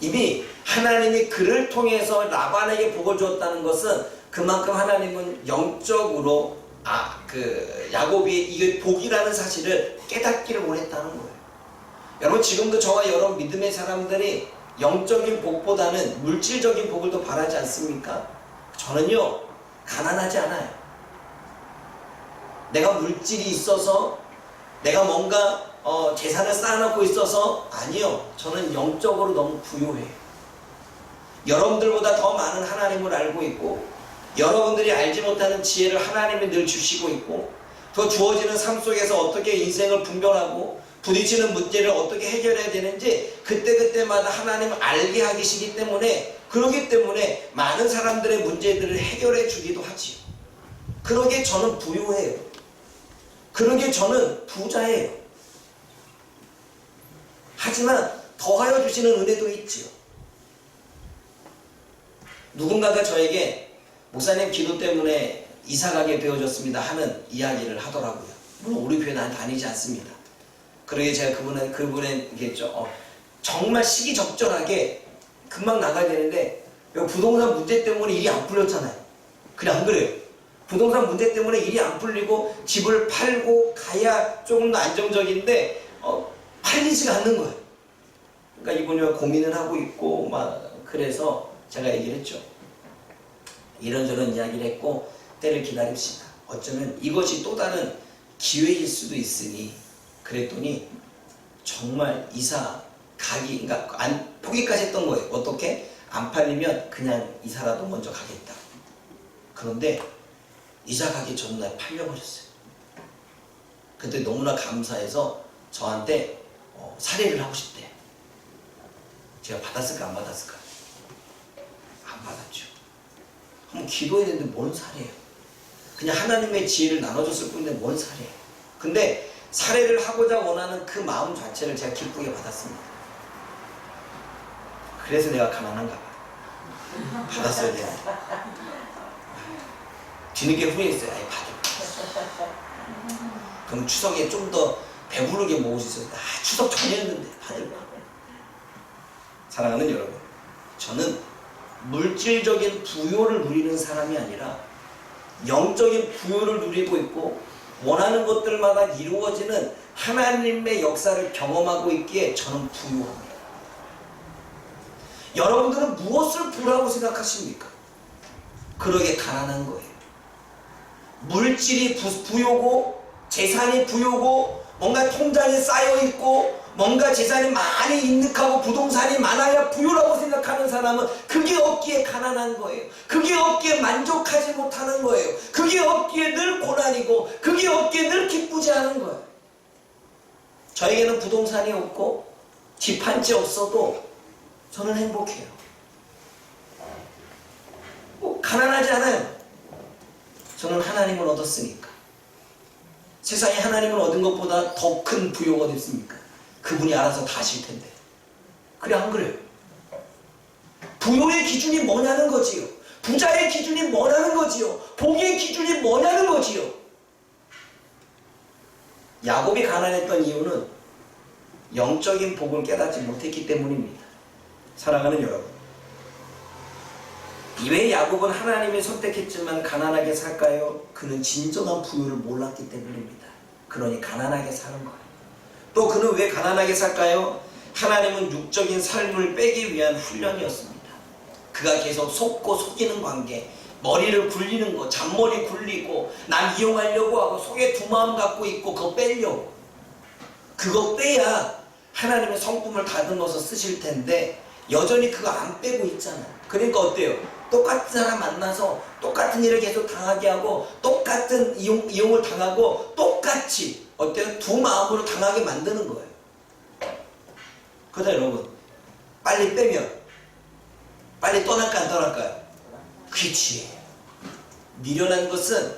이미 하나님이 그를 통해서 라반에게 복을 주었다는 것은 그만큼 하나님은 영적으로 야곱이 이게 복이라는 사실을 깨닫기를 원했다는 거예요. 여러분, 지금도 저와 여러 믿음의 사람들이 영적인 복보다는 물질적인 복을 더 바라지 않습니까? 저는요, 가난하지 않아요. 내가 물질이 있어서, 내가 뭔가 재산을 쌓아놓고 있어서, 아니요. 저는 영적으로 너무 부유해요. 여러분들보다 더 많은 하나님을 알고 있고, 여러분들이 알지 못하는 지혜를 하나님이 늘 주시고 있고, 그 주어지는 삶 속에서 어떻게 인생을 분별하고 부딪히는 문제를 어떻게 해결해야 되는지 그때그때마다 하나님을 알게 하시기 때문에, 그러기 때문에 많은 사람들의 문제들을 해결해 주기도 하지요. 그러기에 저는 부유해요. 그러기에 저는 부자예요. 하지만 더하여 주시는 은혜도 있지요. 누군가가 저에게 목사님 기도 때문에 이사가게 되어졌습니다 하는 이야기를 하더라고요. 물론 우리 교회 난 다니지 않습니다. 그러기에 제가 그분에게죠. 정말 시기적절하게 금방 나가야 되는데 부동산 문제 때문에 일이 안 풀렸잖아요. 그래, 안 그래요? 부동산 문제 때문에 일이 안 풀리고 집을 팔고 가야 조금 더 안정적인데 팔리지가 않는 거예요. 그러니까 이분이 고민을 하고 있고 그래서 제가 얘기를 했죠. 이런저런 이야기를 했고 때를 기다립시다. 어쩌면 이것이 또 다른 기회일 수도 있으니, 그랬더니 정말 이사 가기, 그러니까 포기까지 했던 거예요. 어떻게? 안 팔리면 그냥 이사라도 먼저 가겠다. 그런데 이사 가기 전날 팔려버렸어요. 그때 너무나 감사해서 저한테 사례를 하고 싶대요. 제가 받았을까 안 받았을까? 안 받았죠. 한번 기도해야 되는데 뭔 사례예요? 그냥 하나님의 지혜를 나눠줬을 뿐인데 뭔 사례예요? 근데 사례를 하고자 원하는 그 마음 자체를 제가 기쁘게 받았습니다. 그래서 내가 가난한가 봐. 받았어야 돼. 뒤늦게 후회했어요. 아예 받을. 그럼 추석에 좀 더 배부르게 먹을 수 있었다. 추석 전이었는데 받을 거. 사랑하는 여러분, 저는 물질적인 부요를 누리는 사람이 아니라 영적인 부요를 누리고 있고 원하는 것들마다 이루어지는 하나님의 역사를 경험하고 있기에 저는 부유합니다. 여러분들은 무엇을 부라고 생각하십니까? 그러게 가난한 거예요. 물질이 부요고 재산이 부요고 뭔가 통장에 쌓여있고 뭔가 재산이 많이 인득하고 부동산이 많아야 부유라고 생각하는 사람은 그게 없기에 가난한 거예요. 그게 없기에 만족하지 못하는 거예요. 그게 없기에 늘 고난이고 그게 없기에 늘 기쁘지 않은 거예요. 저에게는 부동산이 없고 집 한 채 없어도 저는 행복해요. 가난하지 않아요. 저는 하나님을 얻었으니까. 세상에 하나님을 얻은 것보다 더 큰 부요가 됐습니까? 그분이 알아서 다 하실 텐데. 그래, 안 그래요? 부요의 기준이 뭐냐는 거지요. 부자의 기준이 뭐냐는 거지요. 복의 기준이 뭐냐는 거지요. 야곱이 가난했던 이유는 영적인 복을 깨닫지 못했기 때문입니다. 사랑하는 여러분, 왜 야곱은 하나님이 선택했지만 가난하게 살까요? 그는 진정한 부유를 몰랐기 때문입니다. 그러니 가난하게 사는 거예요. 또 그는 왜 가난하게 살까요? 하나님은 육적인 삶을 빼기 위한 훈련이었습니다. 그가 계속 속고 속이는 관계, 머리를 굴리는 거, 잔머리 굴리고 남 이용하려고 하고 속에 두 마음 갖고 있고 그거 빼려고. 그거 빼야 하나님의 성품을 다듬어서 쓰실 텐데 여전히 그거 안 빼고 있잖아요. 그러니까 어때요? 똑같은 사람 만나서 똑같은 일을 계속 당하게 하고 똑같은 이용을 당하고 똑같이 어때요? 두 마음으로 당하게 만드는 거예요. 그러다 여러분 빨리 빼면 빨리 떠날까 안 떠날까요? 그게 지혜예요. 미련한 것은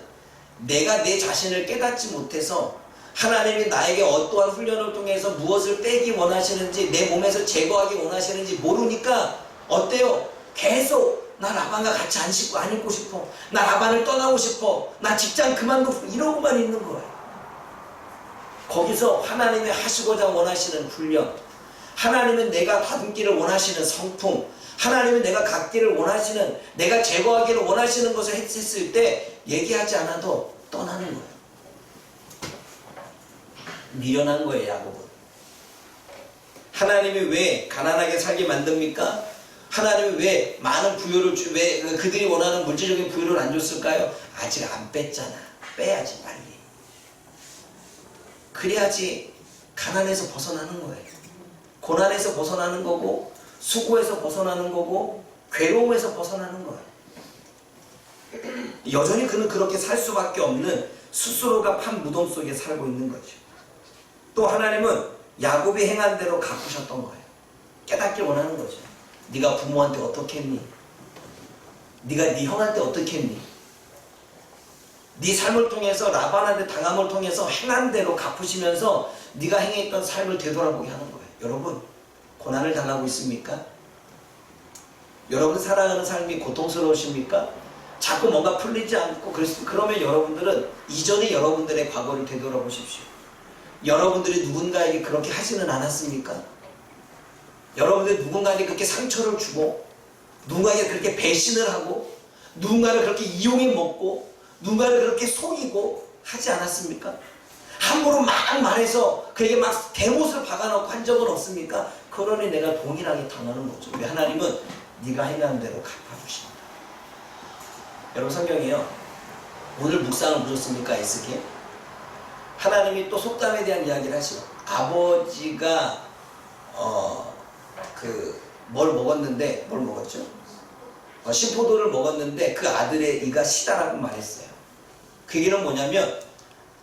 내가 내 자신을 깨닫지 못해서 하나님이 나에게 어떠한 훈련을 통해서 무엇을 빼기 원하시는지 내 몸에서 제거하기 원하시는지 모르니까 어때요? 계속 나 라반과 같이 안 있고 싶어. 나 라반을 떠나고 싶어. 나 직장 그만두고 싶어. 이러고만 있는 거예요. 거기서 하나님이 하시고자 원하시는 훈련, 하나님은 내가 다듬기를 원하시는 성품, 하나님은 내가 갖기를 원하시는, 내가 제거하기를 원하시는 것을 했을 때 얘기하지 않아도 떠나는 거예요. 미련한 거예요, 야곱은. 하나님이 왜 가난하게 살게 만듭니까? 하나님이 왜 많은 부여를 왜 그들이 원하는 물질적인 부여를 안 줬을까요? 아직 안 뺐잖아. 빼야지 빨리. 그래야지 가난에서 벗어나는 거예요. 고난에서 벗어나는 거고, 수고에서 벗어나는 거고, 괴로움에서 벗어나는 거예요. 여전히 그는 그렇게 살 수밖에 없는 스스로가 판 무덤 속에 살고 있는 거죠. 또 하나님은 야곱이 행한 대로 갚으셨던 거예요. 깨닫기 원하는 거죠. 네가 부모한테 어떻게 했니? 네가 네 형한테 어떻게 했니? 네 삶을 통해서 라반한테 당함을 통해서 행한 대로 갚으시면서 네가 행했던 삶을 되돌아보게 하는 거예요. 여러분 고난을 당하고 있습니까? 여러분 살아가는 삶이 고통스러우십니까? 자꾸 뭔가 풀리지 않고 그러면 여러분들은 이전에 여러분들의 과거를 되돌아보십시오. 여러분들이 누군가에게 그렇게 하지는 않았습니까? 여러분들이 누군가에게 그렇게 상처를 주고 누군가에게 그렇게 배신을 하고 누군가를 그렇게 이용해 먹고 누군가를 그렇게 속이고 하지 않았습니까? 함부로 막 말해서 그에게 막 대못을 박아놓고 한 적은 없습니까? 그러니 내가 동일하게 당하는 거죠. 왜? 하나님은 네가 행한 대로 갚아주신다. 여러분 성경이요, 오늘 묵상을 보셨습니까? 에스겔 하나님이 또 속담에 대한 이야기를 하시고 아버지가 뭘 먹었죠? 신포도를 먹었는데 그 아들의 이가 시다라고 말했어요. 그 얘기는 뭐냐면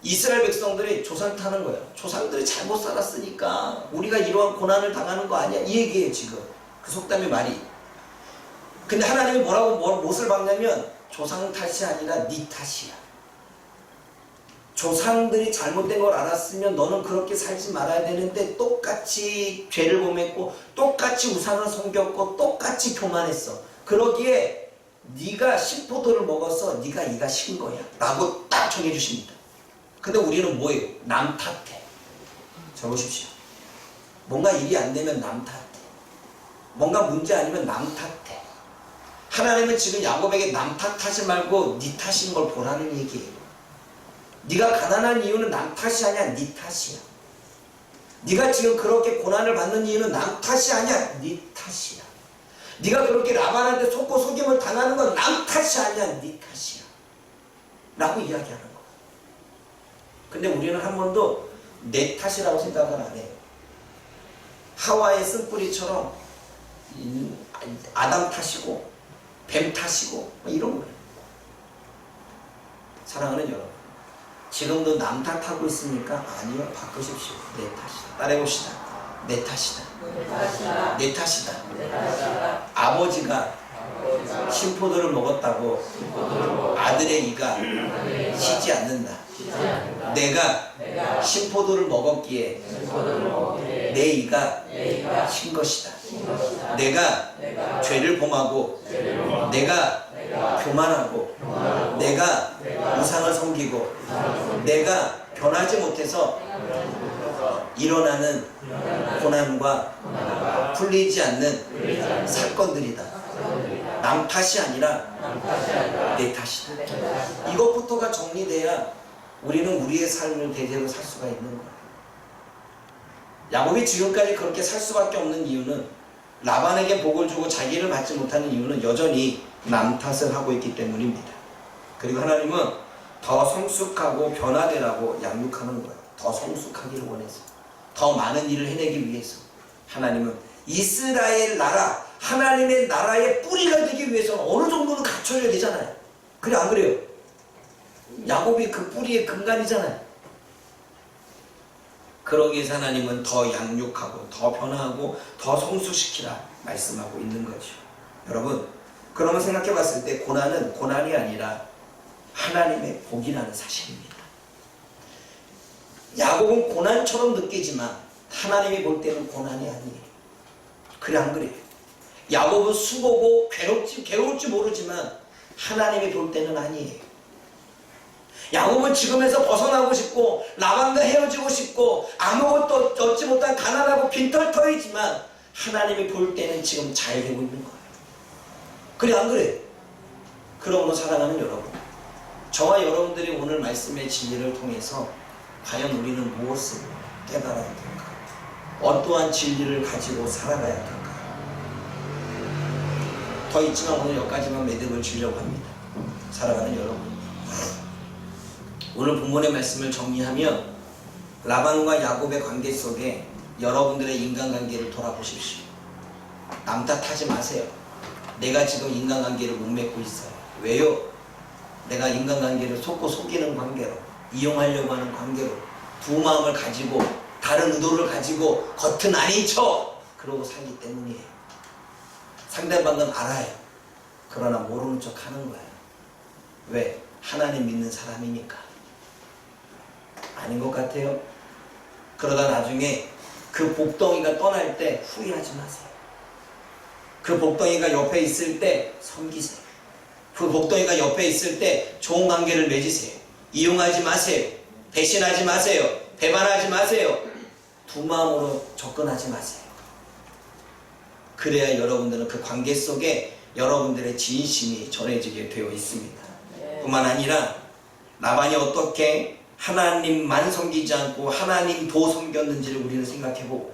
이스라엘 백성들이 조상 타는 거예요. 조상들이 잘못 살았으니까 우리가 이러한 고난을 당하는 거 아니야? 이 얘기예요 지금. 그 속담의 말이. 근데 하나님이 못을 박냐면 조상 탓이 아니라 네 탓이야. 조상들이 잘못된 걸 알았으면 너는 그렇게 살지 말아야 되는데 똑같이 죄를 범했고 똑같이 우상을 섬겼고 똑같이 교만했어. 그러기에 네가 신포도를 먹어서 네가 이가 신 거야 라고 딱 정해주십니다. 근데 우리는 뭐예요? 남 탓해. 적으십시오. 뭔가 일이 안 되면 남 탓해. 뭔가 문제 아니면 남 탓해. 하나님은 지금 야곱에게 남 탓하지 말고 네 탓인 걸 보라는 얘기예요. 네가 가난한 이유는 남 탓이 아니야, 네 탓이야. 네가 지금 그렇게 고난을 받는 이유는 남 탓이 아니야, 네 탓이야. 네가 그렇게 라반한테 속고 속임을 당하는 건 남 탓이 아니야, 네 탓이야 라고 이야기하는 거야. 근데 우리는 한 번도 내 탓이라고 생각을 안 해요. 하와의 쓴뿌리처럼 아담 탓이고 뱀 탓이고 이런 거예요. 사랑하는 여러분, 지금도 남 탓하고 있습니까? 아니요. 바꾸십시오. 내 탓이다. 따라해봅시다. 내 탓이다. 내 탓이다. 아버지가 신포도를 먹었다고 아들의 이가 시지 않는다. 내가 신포도를 먹었기에 내 이가 신 것이다. 내가 죄를 범하고 내가 교만하고 내가 우상을 섬기고 내가 변하지 못해서 일어나는 고난과 풀리지 않는 사건들이다. 남 탓이 아니라 내 탓이다. 이것부터가 정리돼야 우리는 우리의 삶을 제대로 살 수가 있는 거예요. 야곱이 지금까지 그렇게 살 수밖에 없는 이유는, 라반에게 복을 주고 자기를 받지 못하는 이유는 여전히 남 탓을 하고 있기 때문입니다. 그리고 하나님은 더 성숙하고 변화되라고 양육하는 거예요. 더 성숙하기를 원해서, 더 많은 일을 해내기 위해서 하나님은 이스라엘 나라, 하나님의 나라의 뿌리가 되기 위해서는 어느 정도는 갖춰야 되잖아요. 그래 안 그래요? 야곱이 그 뿌리의 근간이잖아요. 그러기 위해서 하나님은 더 양육하고 더 변화하고 더 성숙시키라 말씀하고 있는 거죠. 여러분, 그러면 생각해 봤을 때 고난은 고난이 아니라 하나님의 복이라는 사실입니다. 야곱은 고난처럼 느끼지만 하나님이 볼 때는 고난이 아니에요. 그래 안 그래요? 야곱은 수고고 괴로울지 모르지만 하나님이 볼 때는 아니에요. 야곱은 지금에서 벗어나고 싶고 라반과 헤어지고 싶고 아무것도 얻지 못한 가난하고 빈털터이지만 하나님이 볼 때는 지금 잘 되고 있는 거예요. 그래 안 그래? 그러므로 사랑하는 여러분, 저와 여러분들이 오늘 말씀의 진리를 통해서 과연 우리는 무엇을 깨달아야 될까? 어떠한 진리를 가지고 살아가야 될까? 더 있지만 오늘 여기까지만 매듭을 지려고 합니다. 살아가는 여러분, 오늘 본문의 말씀을 정리하면 라반과 야곱의 관계 속에 여러분들의 인간관계를 돌아보십시오. 남 탓하지 마세요. 내가 지금 인간관계를 못 맺고 있어요. 왜요? 내가 인간관계를 속이는 관계로, 이용하려고 하는 관계로 두 마음을 가지고 다른 의도를 가지고 겉은 아닌 척 그러고 살기 때문이에요. 상대방은 알아요. 그러나 모르는 척 하는 거예요. 왜? 하나님 믿는 사람이니까. 아닌 것 같아요? 그러다 나중에 그 복덩이가 떠날 때 후회하지 마세요. 그 복덩이가 옆에 있을 때 섬기세요. 그 복덩이가 옆에 있을 때 좋은 관계를 맺으세요. 이용하지 마세요. 배신하지 마세요. 배반하지 마세요. 두 마음으로 접근하지 마세요. 그래야 여러분들은 그 관계 속에 여러분들의 진심이 전해지게 되어 있습니다. 뿐만 아니라 라반이 어떻게 하나님만 섬기지 않고 하나님도 섬겼는지를 우리는 생각해보고,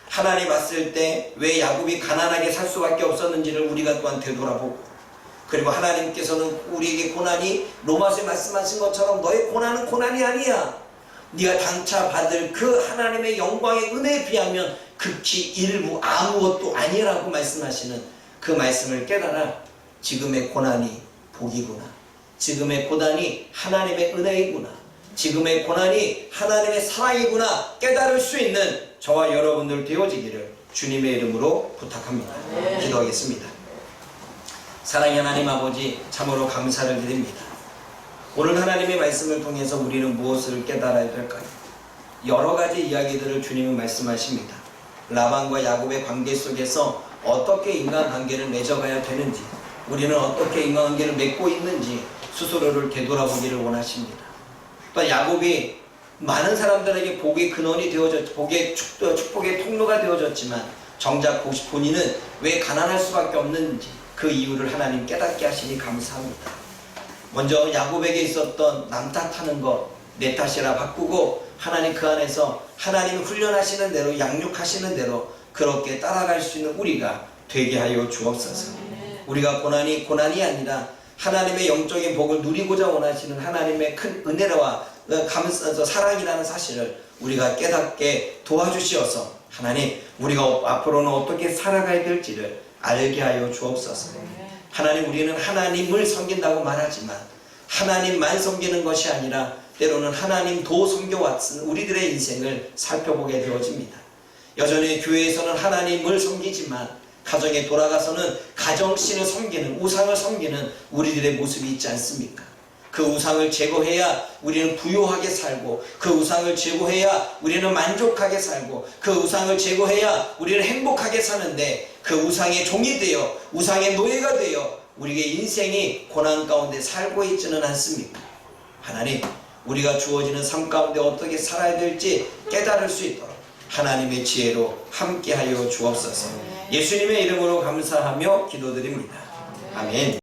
하나님 봤을 때 왜 야곱이 가난하게 살 수밖에 없었는지를 우리가 또한 되돌아보고, 그리고 하나님께서는 우리에게 고난이 로마서에 말씀하신 것처럼 너의 고난은 고난이 아니야. 네가 당차 받을 그 하나님의 영광의 은혜에 비하면 극히 일부 아무것도 아니라고 말씀하시는 그 말씀을 깨달아 지금의 고난이 복이구나. 지금의 고난이 하나님의 은혜이구나. 지금의 고난이 하나님의 사랑이구나 깨달을 수 있는 저와 여러분들 되어지기를 주님의 이름으로 부탁합니다. 기도하겠습니다. 사랑의 하나님 아버지, 참으로 감사를 드립니다. 오늘 하나님의 말씀을 통해서 우리는 무엇을 깨달아야 될까요? 여러 가지 이야기들을 주님은 말씀하십니다. 라반과 야곱의 관계 속에서 어떻게 인간관계를 맺어가야 되는지, 우리는 어떻게 인간관계를 맺고 있는지 스스로를 되돌아보기를 원하십니다. 또 야곱이 많은 사람들에게 복의 근원이 되어졌, 축복의 통로가 되어졌지만 정작 본인은 왜 가난할 수밖에 없는지 그 이유를 하나님 깨닫게 하시니 감사합니다. 먼저 야곱에게 있었던 남 탓하는 것, 내 탓이라 바꾸고 하나님 그 안에서 하나님 훈련하시는 대로, 양육하시는 대로 그렇게 따라갈 수 있는 우리가 되게 하여 주옵소서. 우리가 고난이 아니라 하나님의 영적인 복을 누리고자 원하시는 하나님의 큰 은혜와 사랑이라는 사실을 우리가 깨닫게 도와주시어서 하나님, 우리가 앞으로는 어떻게 살아가야 될지를 알게 하여 주옵소서. 하나님, 우리는 하나님을 섬긴다고 말하지만 하나님만 섬기는 것이 아니라 때로는 하나님도 섬겨왔은 우리들의 인생을 살펴보게 되어집니다. 여전히 교회에서는 하나님을 섬기지만 가정에 돌아가서는 가정신을 섬기는, 우상을 섬기는 우리들의 모습이 있지 않습니까? 그 우상을 제거해야 우리는 부유하게 살고, 그 우상을 제거해야 우리는 만족하게 살고, 그 우상을 제거해야 우리는 행복하게 사는데 그 우상의 종이 되어, 우상의 노예가 되어 우리의 인생이 고난 가운데 살고 있지는 않습니까? 하나님, 우리가 주어지는 삶 가운데 어떻게 살아야 될지 깨달을 수 있도록 하나님의 지혜로 함께하여 주옵소서. 예수님의 이름으로 감사하며 기도드립니다. 아멘.